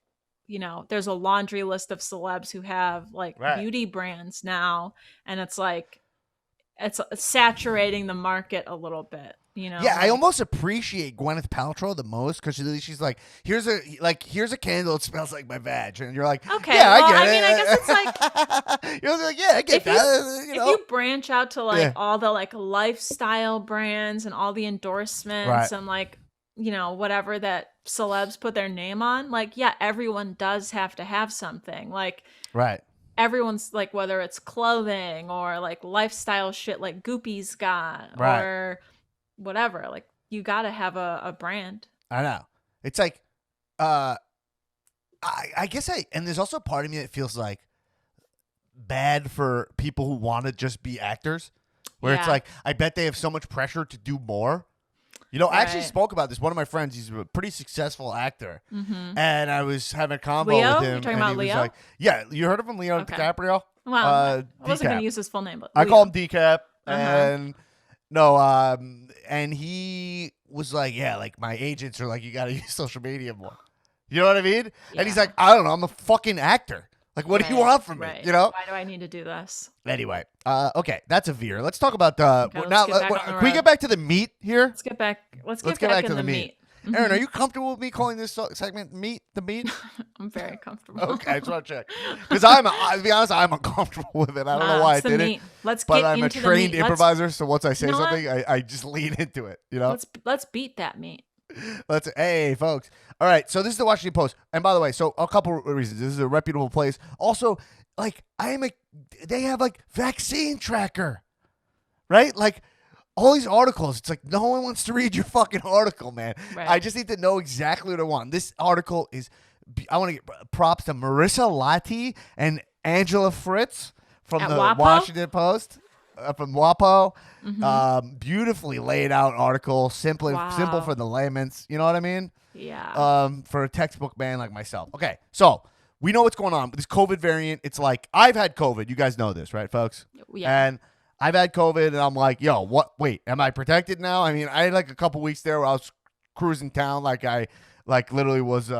there's a laundry list of celebs who have like beauty brands now, and it's like it's saturating the market a little bit. Yeah, I almost appreciate Gwyneth Paltrow the most, because she's like, here's a candle that smells like my vag, and you're like, okay, yeah, well, I get it. I guess it's like, you're like, yeah, I get that. If you branch out to like all the like lifestyle brands and all the endorsements and like, whatever that celebs put their name on, like, yeah, everyone does have to have something. Like, everyone's like, whether it's clothing or like lifestyle shit like Goopy's got or whatever, like, you gotta have a brand. I know. It's like, I guess and there's also a part of me that feels like bad for people who want to just be actors, where it's like, I bet they have so much pressure to do more. I actually spoke about this. One of my friends, he's a pretty successful actor, and I was having a convo with him. You're talking about Leo? Like, yeah, you heard of him, Leo DiCaprio? Well, I wasn't going to use his full name, but I call him Decap, and and he was like, yeah, like my agents are like, you got to use social media more. You know what I mean? Yeah. And he's like, I don't know, I'm a fucking actor. Like, what do you want from me? Why do I need to do this? Anyway, okay, that's a veer. Let's talk about can we get back to the meat here? Let's get back to the meat. Erin, are you comfortable with me calling this segment the meat? I'm very comfortable. Okay, I just want to check. Because to be honest, I'm uncomfortable with it. I don't know why I did it. But I'm a trained improviser, so once I say something, I just lean into it. Let's beat that meat. Hey, folks. All right, so this is the Washington Post. And by the way, so a couple of reasons. This is a reputable place. Also, like, they have, like, vaccine tracker, right? Like, all these articles, it's like, no one wants to read your fucking article, man. Right. I just need to know exactly what I want. This article is, I want to get props to Marissa Lati and Angela Fritz from the WAPO? Washington Post. From WAPO, beautifully laid out article, simple for the layman's. You know what I mean? Yeah. For a textbook man like myself. Okay, so we know what's going on. This COVID variant, it's like, I've had COVID. You guys know this, right, folks? Yeah. And I've had COVID, and I'm like, yo, what? Wait, am I protected now? I mean, I had like a couple weeks there where I was cruising town like I literally was,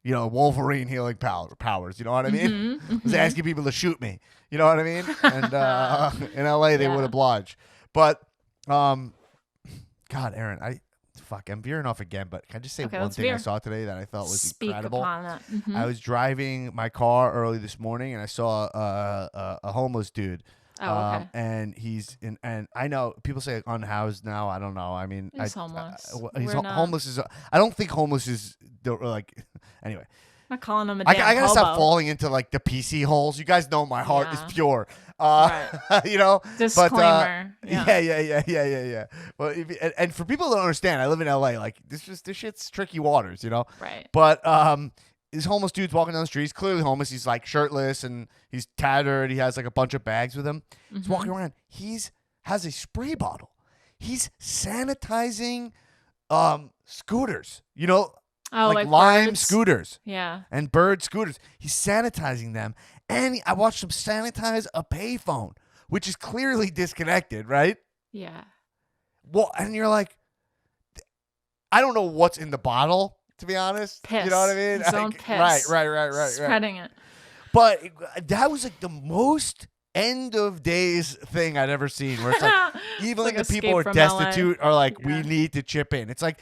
Wolverine healing powers. You know what I mean? Mm-hmm, I was asking people to shoot me. You know what I mean? And in LA, they would oblige. But, God, Erin, I'm veering off again, but can I just say one thing I saw today that I thought was incredible? Upon it. Mm-hmm. I was driving my car early this morning, and I saw a homeless dude. Oh, okay. And and I know people say unhoused now. I don't know. I mean, he's homeless. Homeless I don't think homeless is like. Anyway, I'm not calling him a damn I gotta hobo. stop falling into like the PC holes. You guys know my heart is pure. Right. Disclaimer. But, yeah. Well, and for people that don't understand, I live in LA. Like this shit's tricky waters, Right. But this homeless dude's walking down the street. He's clearly homeless. He's like shirtless and he's tattered. He has like a bunch of bags with him. He's walking around. Has a spray bottle. He's sanitizing scooters. Like Lime birds? scooters. Yeah. And Bird scooters. He's sanitizing them. And I watched him sanitize a payphone, which is clearly disconnected, right? Yeah. Well, and you're like, I don't know what's in the bottle. To be honest, piss. You know what I mean? His own piss. Right. Spreading it. But that was like the most end of days thing I'd ever seen. Where it's like even like the people who are destitute are like, we need to chip in. It's like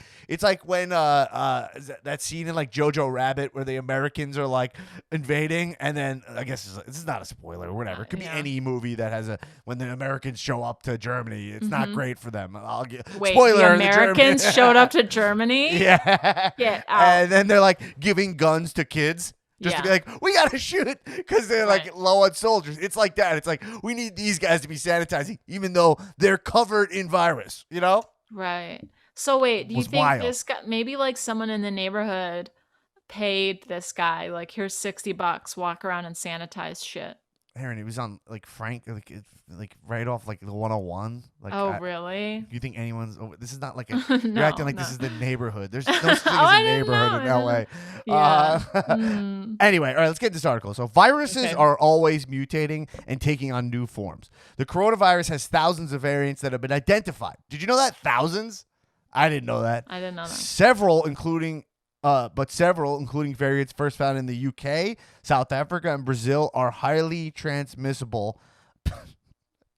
when that scene in like Jojo Rabbit where the Americans are like invading, and then I guess this is not a spoiler or whatever. It could be any movie that has when the Americans show up to Germany. It's not great for them. Spoiler: the Americans showed up to Germany. Yeah. Get out. And then they're like giving guns to kids. Just to be like, we got to shoot because they're like low on soldiers. It's like that. It's like, we need these guys to be sanitizing even though they're covered in virus, Right. So wait, do you think this guy, maybe like someone in the neighborhood paid this guy, like, here's $60, walk around and sanitize shit? Erin, he was on like Frank, like right off like the 101. Like, really? You think anyone's? This is not like you're acting like this is the neighborhood. There's no such thing as a neighborhood in LA. Yeah. Anyway, all right, let's get this article. So viruses are always mutating and taking on new forms. The coronavirus has thousands of variants that have been identified. Did you know that? Thousands? I didn't know that. I didn't know that. Several, including variants first found in the UK, South Africa, and Brazil, are highly transmissible.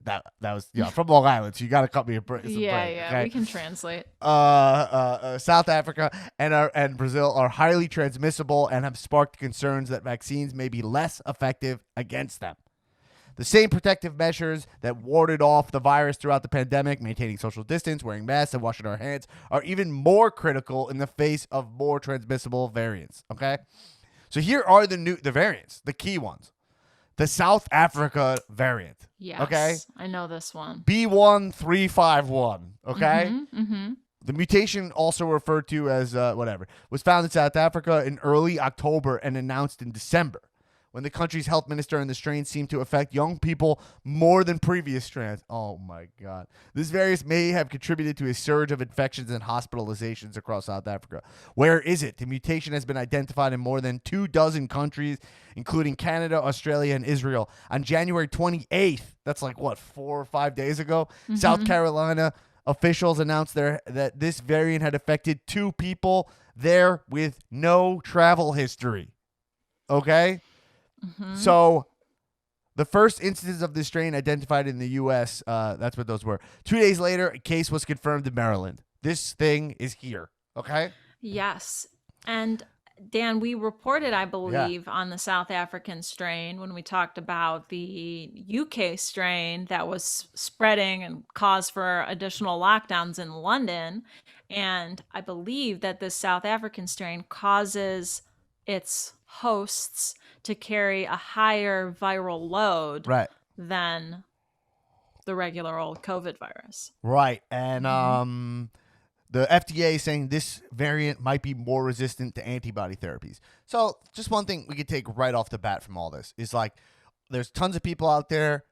that was from Long Island, so you got to cut me a break. Okay? We can translate. South Africa and Brazil are highly transmissible and have sparked concerns that vaccines may be less effective against them. The same protective measures that warded off the virus throughout the pandemic, maintaining social distance, wearing masks, and washing our hands, are even more critical in the face of more transmissible variants. Okay? So here are the variants, the key ones. The South Africa variant. Yes. Okay? I know this one. B1351. Okay? Mm-hmm. The mutation, also referred to as was found in South Africa in early October and announced in December, when the country's health minister and the strain seemed to affect young people more than previous strains. Oh, my God. This virus may have contributed to a surge of infections and hospitalizations across South Africa. Where is it? The mutation has been identified in more than 24 countries, including Canada, Australia, and Israel. On January 28th, that's like, 4 or 5 days ago, South Carolina officials announced that this variant had affected 2 people there with no travel history. Okay? So the first instance of this strain identified in the U.S., that's what those were. 2 days later, a case was confirmed in Maryland. This thing is here, okay? Yes. And Dan, we reported, I believe, on the South African strain when we talked about the UK strain that was spreading and caused for additional lockdowns in London. And I believe that the South African strain causes its hosts to carry a higher viral load than the regular old COVID virus. Right. And the FDA is saying this variant might be more resistant to antibody therapies. So just one thing we could take right off the bat from all this is like there's tons of people out there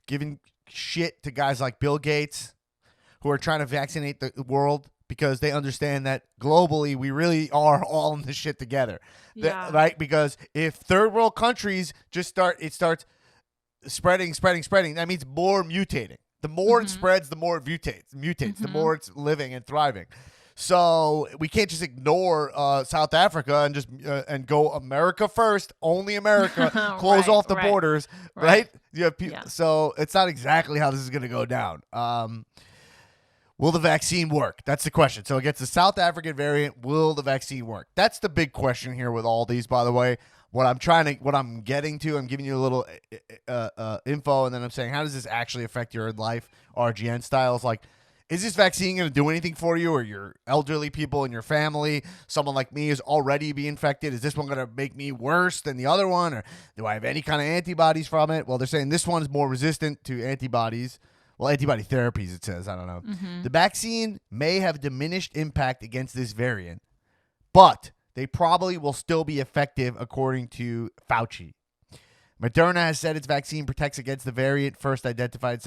giving shit to guys like Bill Gates who are trying to vaccinate the world because they understand that globally we really are all in this shit together. Right? Because if third world countries just starts spreading. That means more mutating. The more it spreads, the more it mutates, the more it's living and thriving. So we can't just ignore South Africa and just and go America first, only America, close off the borders, right? You have So it's not exactly how this is going to go down. Will the vaccine work? That's the question. So against the South African variant, will the vaccine work? That's the big question here with all these, by the way. What I'm getting to, I'm giving you a little info, and then I'm saying, how does this actually affect your life, RGN styles? Like, is this vaccine going to do anything for you or your elderly people in your family? Someone like me is already be infected. Is this one going to make me worse than the other one? Or do I have any kind of antibodies from it? Well, they're saying this one is more resistant to antibodies. Well, antibody therapies, it says. I don't know. The vaccine may have diminished impact against this variant, but they probably will still be effective, according to Fauci. Moderna has said its vaccine protects against the variant first identified in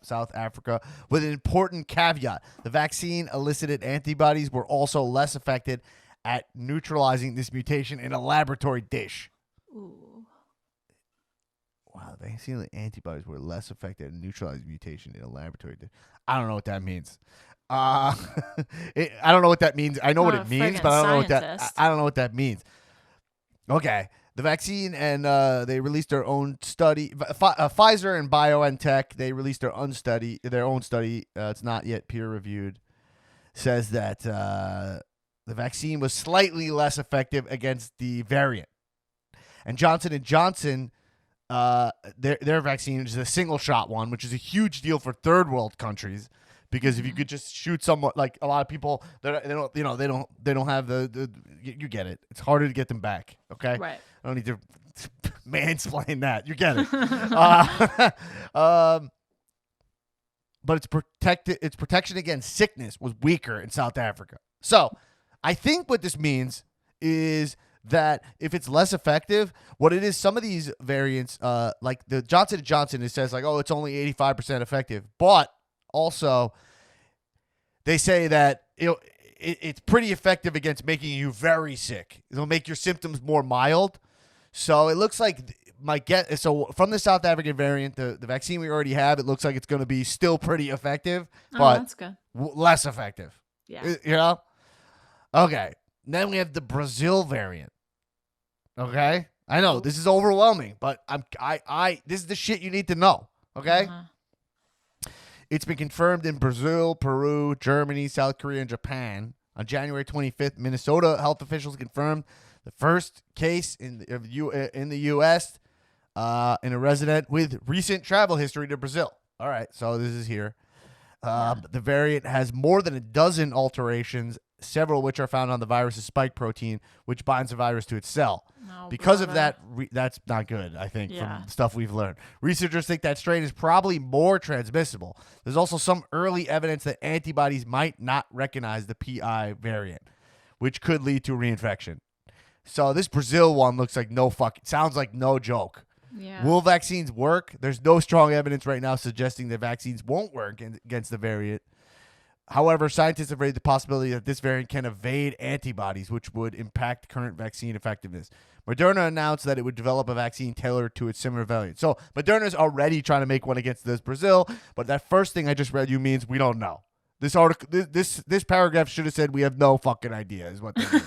South Africa, with an important caveat. The vaccine elicited antibodies were also less effective at neutralizing this mutation in a laboratory dish. Ooh. Wow, the vaccine antibodies were less effective at neutralizing mutation in a laboratory dish. I don't know what that means. I don't know what that means. I know what it means, but I don't know what that means. Okay. The vaccine, and they released their own study. Pfizer and BioNTech, they released their own study. It's not yet peer-reviewed. Says that the vaccine was slightly less effective against the variant. And Johnson & Johnson, their vaccine is a single-shot one, which is a huge deal for third-world countries. Because if you could just shoot someone, like a lot of people, they don't have the you get it. It's harder to get them back. Okay, right. I don't need to mansplain that. You get it. But its protection against sickness was weaker in South Africa. So I think what this means is that if it's less effective, what it is, some of these variants, like the Johnson & Johnson, it says like, oh, it's only 85% effective, but also, they say that it's pretty effective against making you very sick. It'll make your symptoms more mild. So it looks like from the South African variant, the vaccine we already have, it looks like it's going to be still pretty effective, but that's good. Less effective. Yeah. You know? Okay. Then we have the Brazil variant. Okay? I know this is overwhelming, but this is the shit you need to know. Okay? It's been confirmed in Brazil, Peru, Germany, South Korea, and Japan. On January 25th, Minnesota health officials confirmed the first case in the U.S. In a resident with recent travel history to Brazil. All right, so this is here. The variant has more than a dozen alterations, several of which are found on the virus's spike protein, which binds the virus to its cell. Because of that, that's not good, I think, from stuff we've learned. Researchers think that strain is probably more transmissible. There's also some early evidence that antibodies might not recognize the PI variant, which could lead to reinfection. So this Brazil one sounds like no joke. Yeah. Will vaccines work? There's no strong evidence right now suggesting that vaccines won't work against the variant. However, scientists have raised the possibility that this variant can evade antibodies, which would impact current vaccine effectiveness. Moderna announced that it would develop a vaccine tailored to its similar variant. So Moderna's already trying to make one against this Brazil, but that first thing I just read you means we don't know. This article, this paragraph should have said we have no fucking idea is what they mean.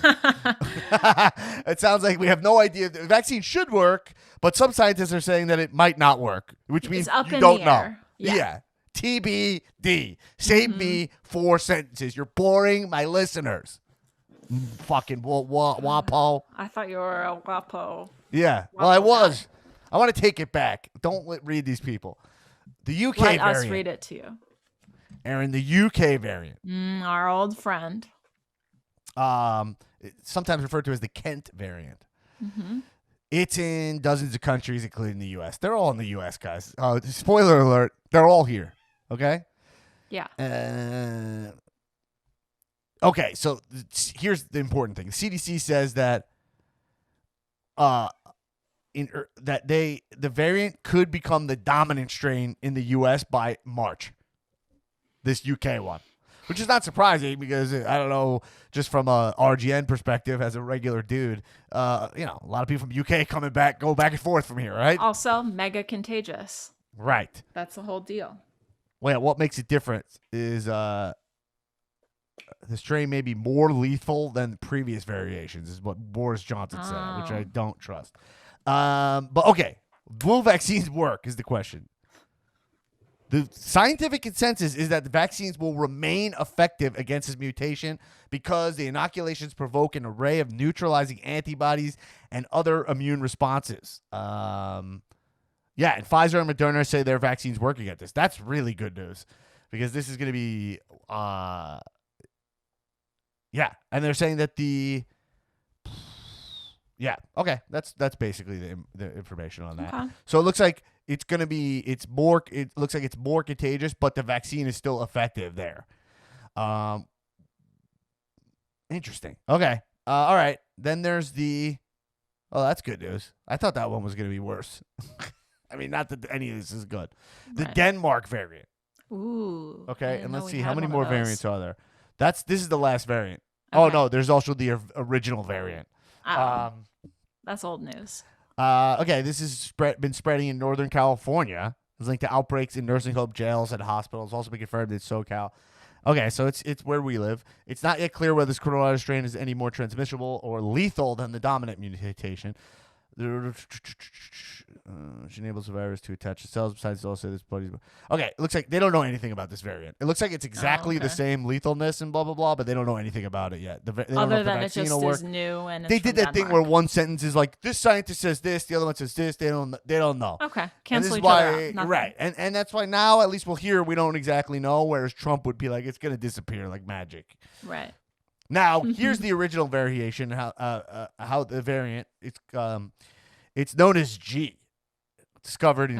It sounds like we have no idea. The vaccine should work, but some scientists are saying that it might not work, which means you don't know. Yeah. TBD. Save me 4 sentences. You're boring my listeners. Fucking wapo. I thought you were a wapo. Yeah. Well, I was. I want to take it back. Don't read these people. The UK variant. Let us read it to you. Erin, the UK variant. Our old friend. Sometimes referred to as the Kent variant. It's in dozens of countries, including the U.S. They're all in the U.S., guys. Spoiler alert, they're all here. Okay? Yeah. Okay, so here's the important thing. The CDC says that the variant could become the dominant strain in the U.S. by March. This UK one. which is not surprising because I don't know, just from a RGN perspective as a regular dude, a lot of people from UK go back and forth from here, right? Also, mega contagious. Right. That's the whole deal. Well, what makes it different is the strain may be more lethal than previous variations, is what Boris Johnson said, which I don't trust. But okay, will vaccines work is the question. The scientific consensus is that the vaccines will remain effective against this mutation because the inoculations provoke an array of neutralizing antibodies and other immune responses. And Pfizer and Moderna say their vaccines work against this. That's really good news because this is going to be, and they're saying that that's basically the information on that. Okay. So it looks like it's more contagious, but the vaccine is still effective there. Interesting. Okay. All right. Then there's that's good news. I thought that one was going to be worse. I mean, not that any of this is good. The Denmark variant. Ooh. Okay. And let's see, how many more variants are there? This is the last variant. Okay. Oh, no. There's also the original variant. That's old news. Okay, this has been spreading in Northern California. It's linked to outbreaks in nursing home, jails, and hospitals. Also been confirmed in SoCal. Okay, so it's where we live. It's not yet clear whether this coronavirus strain is any more transmissible or lethal than the dominant mutation. She enables the virus to attach to cells. Besides, also this body's. Okay, it looks like they don't know anything about this variant. It looks like it's exactly the same lethalness and blah blah blah, but they don't know anything about it yet. Other than it just is new and they did that thing where one sentence is like this scientist says this, the other one says this. They don't know. Okay, cancel each other out. Right, and that's why now at least we'll hear we don't exactly know. Whereas Trump would be like it's gonna disappear like magic. Right. Now here's the original variation. How the variant it's known as G. Discovered in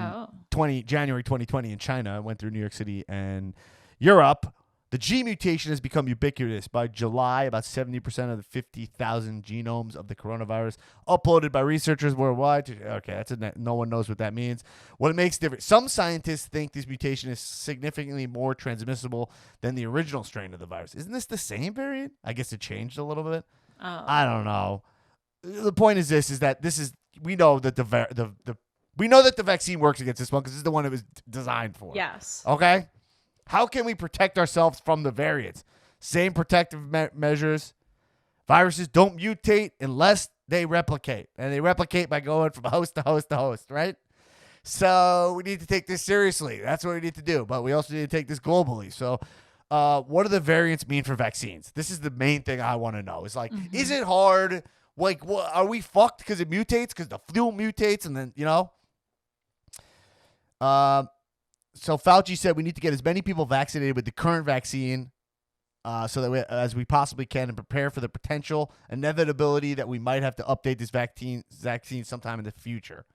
January 2020 in China. It went through New York City and Europe. The G mutation has become ubiquitous. By July, about 70% of the 50,000 genomes of the coronavirus uploaded by researchers worldwide. Okay, no one knows what that means. What it makes different. Some scientists think this mutation is significantly more transmissible than the original strain of the virus. Isn't this the same variant? I guess it changed a little bit. I don't know. The point is we know that we know that the vaccine works against this one because this is the one it was designed for. Yes. Okay? How can we protect ourselves from the variants? Same protective measures. Viruses don't mutate unless they replicate. And they replicate by going from host to host to host, right? So we need to take this seriously. That's what we need to do. But we also need to take this globally. So what do the variants mean for vaccines? This is the main thing I want to know. It's like, is it hard? Like, are we fucked because it mutates? Because the flu mutates and then, So Fauci said we need to get as many people vaccinated with the current vaccine so that as we possibly can and prepare for the potential inevitability that we might have to update this vaccine sometime in the future.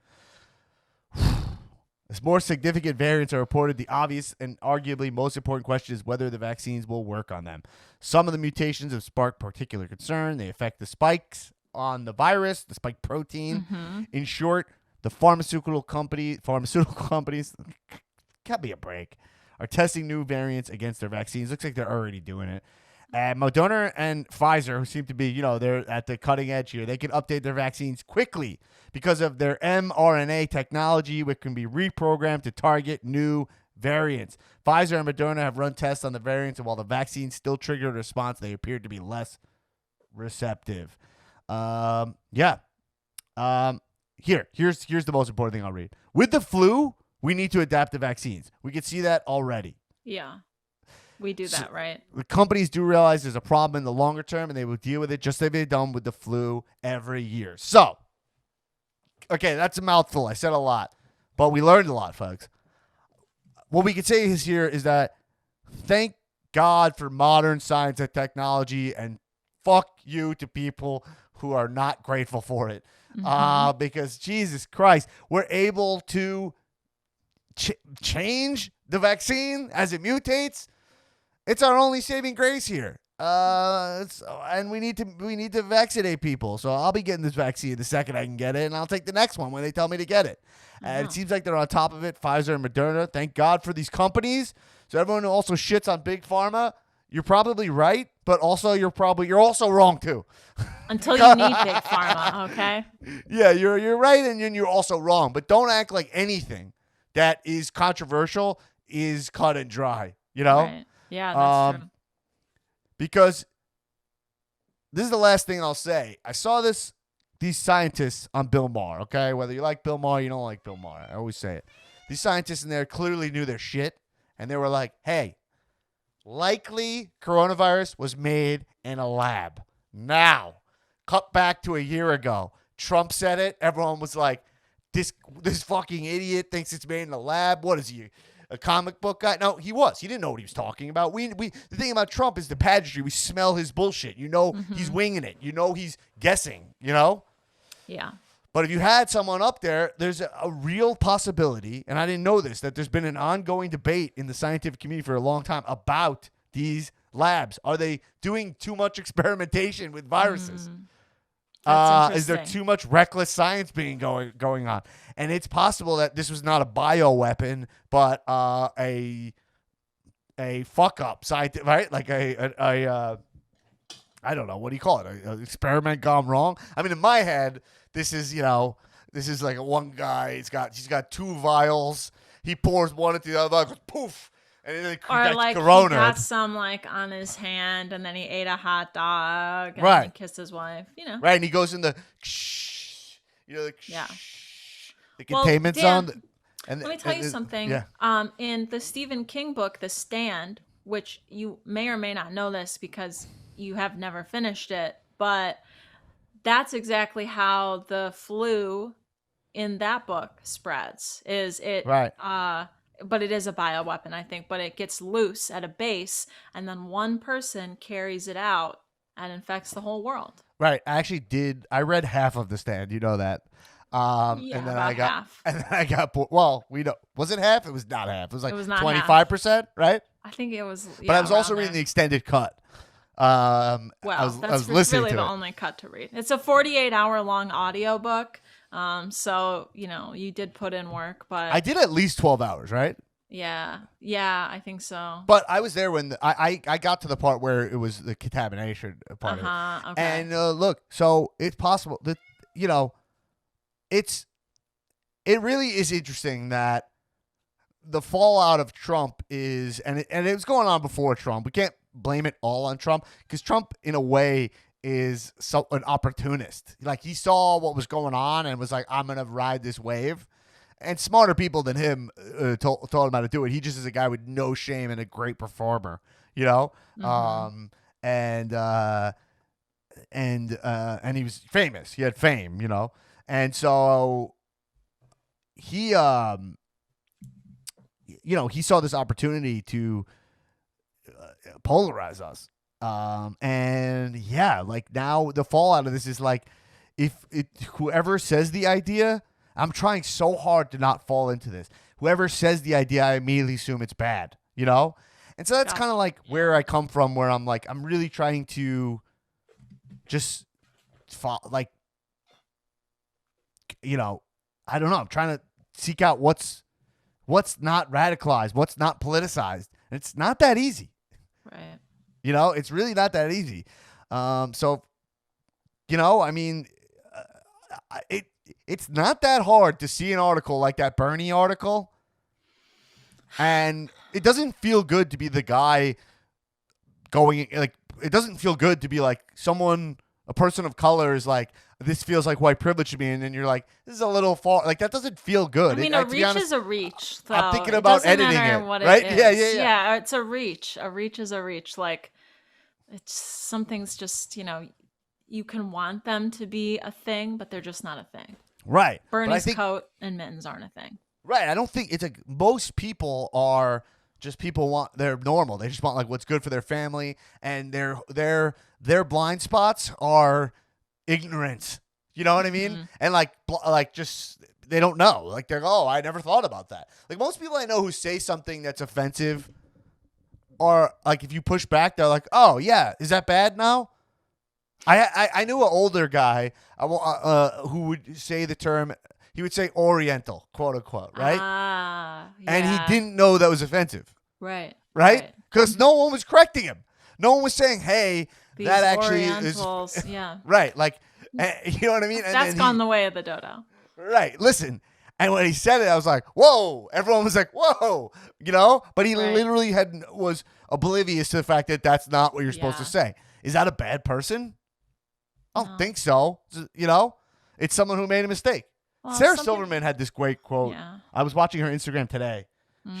As more significant variants are reported, the obvious and arguably most important question is whether the vaccines will work on them. Some of the mutations have sparked particular concern. They affect the spikes on the virus, the spike protein. In short, the pharmaceutical companies, cut me a break, are testing new variants against their vaccines. Looks like they're already doing it. And Moderna and Pfizer, who seem to be, they're at the cutting edge here, they can update their vaccines quickly because of their mRNA technology, which can be reprogrammed to target new variants. Pfizer and Moderna have run tests on the variants, and while the vaccines still triggered a response, they appeared to be less receptive. Here's the most important thing I'll read. With the flu, we need to adapt the vaccines. We can see that already. Yeah, we do that, right? The companies do realize there's a problem in the longer term, and they will deal with it just like they've done with the flu every year. So, okay, that's a mouthful. I said a lot, but we learned a lot, folks. What we can say is that thank God for modern science and technology, and fuck you to people who are not grateful for it. Because Jesus Christ, we're able to change the vaccine as it mutates. It's our only saving grace here. And we need to vaccinate people. So I'll be getting this vaccine the second I can get it, and I'll take the next one when they tell me to get it. And it seems like they're on top of it. Pfizer and Moderna. Thank God for these companies. So everyone who also shits on Big Pharma, you're probably right, but also you're also wrong too. Until you need big pharma, okay? Yeah, you're right, and then you're also wrong. But don't act like anything that is controversial is cut and dry. You know? Right. Yeah, that's true. Because this is the last thing I'll say. I saw these scientists on Bill Maher, okay? Whether you like Bill Maher, you don't like Bill Maher. I always say it. These scientists in there clearly knew their shit, and they were like, hey, likely coronavirus was made in a lab. Now, cut back to a year ago. Trump said it. Everyone was like, this fucking idiot thinks it's made in a lab. What is he, a comic book guy? No, he was. He didn't know what he was talking about. The thing about Trump is the pageantry. We smell his bullshit. You know he's winging it. You know he's guessing, you know? Yeah. But if you had someone up there, there's a real possibility, and I didn't know this, that there's been an ongoing debate in the scientific community for a long time about these labs. Are they doing too much experimentation with viruses? Is there too much reckless science being going on? And it's possible that this was not a bioweapon, but a fuck up science, right? Like I don't know, what do you call it? An experiment gone wrong. I mean, in my head, this is like a one guy. He's got two vials. He pours one into the other, goes poof. And then or like Corona. He got some like on his hand, and then he ate a hot dog, and he kissed his wife. You know, right? And he goes in the, the containment zone. And let me tell you something. Yeah. In the Stephen King book, The Stand, which you may or may not know this because you have never finished it, but that's exactly how the flu in that book spreads. Is it right? But it is a bioweapon, I think. But it gets loose at a base, and then one person carries it out and infects the whole world. Right. I read half of The Stand. You know that. And then half. And then I got. Well, we know. Was it half? It was not half. It was like 25%, right? I think it was. But I was also reading the extended cut. I was listening really to the only cut to read. It's a 48-hour long audiobook. So, you did put in work, but I did at least 12 hours, right? Yeah, I think so. But I was there when I got to the part where it was the contamination part of it. Okay. And look, so it's possible that, it really is interesting that the fallout of Trump is, and it was going on before Trump. We can't blame it all on Trump because Trump, in a way, is an opportunist. Like, he saw what was going on and was like, I'm going to ride this wave. And smarter people than him told him how to do it. He just is a guy with no shame and a great performer, Mm-hmm. And he was famous. He had fame, And so he he saw this opportunity to polarize us. And yeah, like, now the fallout of this is like, whoever says the idea, I'm trying so hard to not fall into this. Whoever says the idea, I immediately assume it's bad, And so that's kind of like where I come from, where I'm like, I'm really trying to just I don't know. I'm trying to seek out what's not radicalized, what's not politicized. And it's not that easy. Right. It's really not that easy. So, I mean, it's not that hard to see an article like that Bernie article. And it doesn't feel good to be the guy going, like, it doesn't feel good to be like a person of color is like, this feels like white privilege to me. And then you're like, this is a little far. Like, that doesn't feel good. I mean, a reach is a reach. Though. I'm thinking about editing it, right? Yeah, it's a reach. A reach is a reach. Like, it's something's just, you can want them to be a thing, but they're just not a thing. Right. Bernie's coat and mittens aren't a thing. Right. I don't think most people are just they're normal. They just want like what's good for their family, and their blind spots are ignorance. You know what I mean? Mm-hmm. And just they don't know. Like, they're I never thought about that. Like, most people I know who say something that's offensive, or like if you push back, they're like, oh yeah, is that bad now? I knew an older guy who would say the term. He would say Oriental, quote unquote, right? Yeah. And he didn't know that was offensive. Right. Right? Because no one was correcting him. No one was saying, hey, These that actually Orientals, is yeah. right. Like, you know what I mean? That's gone the way of the dodo. Right. Listen. And when he said it, I was like, whoa. Everyone was like, whoa. You know? But he literally was oblivious to the fact that that's not what you're supposed to say. Is that a bad person? I don't think so. You know? It's someone who made a mistake. Well, Sarah Silverman had this great quote. Yeah. I was watching her Instagram today.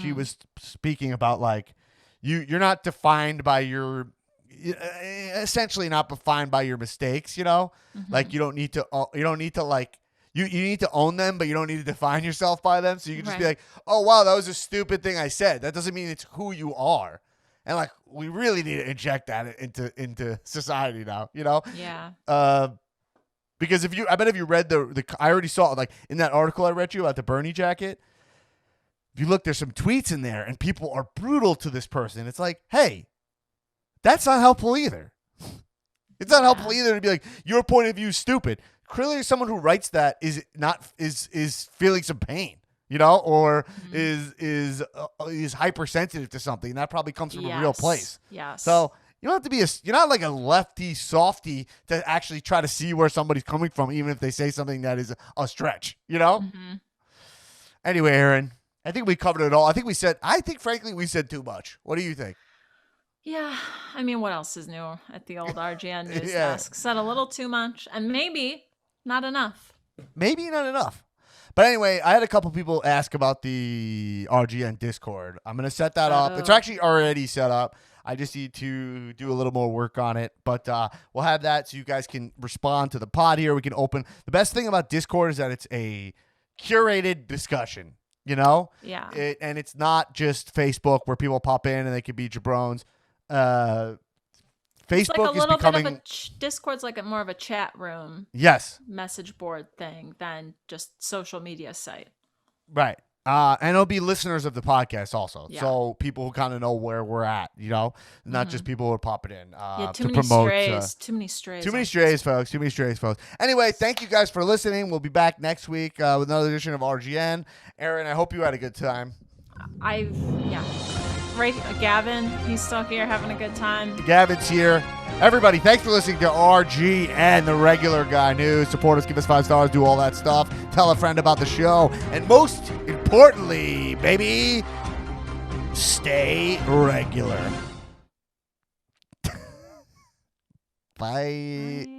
She was speaking about, like, you're not defined by your, essentially not defined by your mistakes, you know? Mm-hmm. Like, you don't need to like, you need to own them, but you don't need to define yourself by them. So you can just be like, oh, wow, that was a stupid thing I said. That doesn't mean it's who you are. And, like, we really need to inject that into society now, you know? Yeah. Because I bet if you read I already saw, like, in that article I read you about the Bernie jacket, if you look, there's some tweets in there, and people are brutal to this person. It's like, hey, that's not helpful either. It's not helpful either to be like, your point of view is stupid. Clearly, someone who writes that is feeling some pain, you know, or is hypersensitive to something. And that probably comes from a real place. Yes. So you don't have to be you're not like a lefty softy to actually try to see where somebody's coming from, even if they say something that is a stretch, you know? Mm-hmm. Anyway, Erin, I think we covered it all. I think frankly, we said too much. What do you think? Yeah. I mean, what else is new at the old RGN news desk? Said a little too much and maybe not enough. Maybe not enough. But anyway, I had a couple people ask about the RGN Discord. I'm going to set that up. It's actually already set up. I just need to do a little more work on it. But we'll have that so you guys can respond to the pod here. We can open. The best thing about Discord is that it's a curated discussion, you know? Yeah. And it's not just Facebook where people pop in and they can be jabrones. Facebook is becoming Discord's like more of a chat room. Yes. Message board thing than just social media site. Right. And it'll be listeners of the podcast also. Yeah. So people who kind of know where we're at, you know, not just people who are popping in too many strays. Too many strays, folks. Too many strays, folks. Anyway, thank you guys for listening. We'll be back next week with another edition of RGN. Erin, I hope you had a good time. Right, Gavin, he's still here having a good time. Gavin's here. Everybody, thanks for listening to RGN, the regular guy news. Support us, give us 5 stars, do all that stuff. Tell a friend about the show. And most importantly, baby, stay regular. Bye.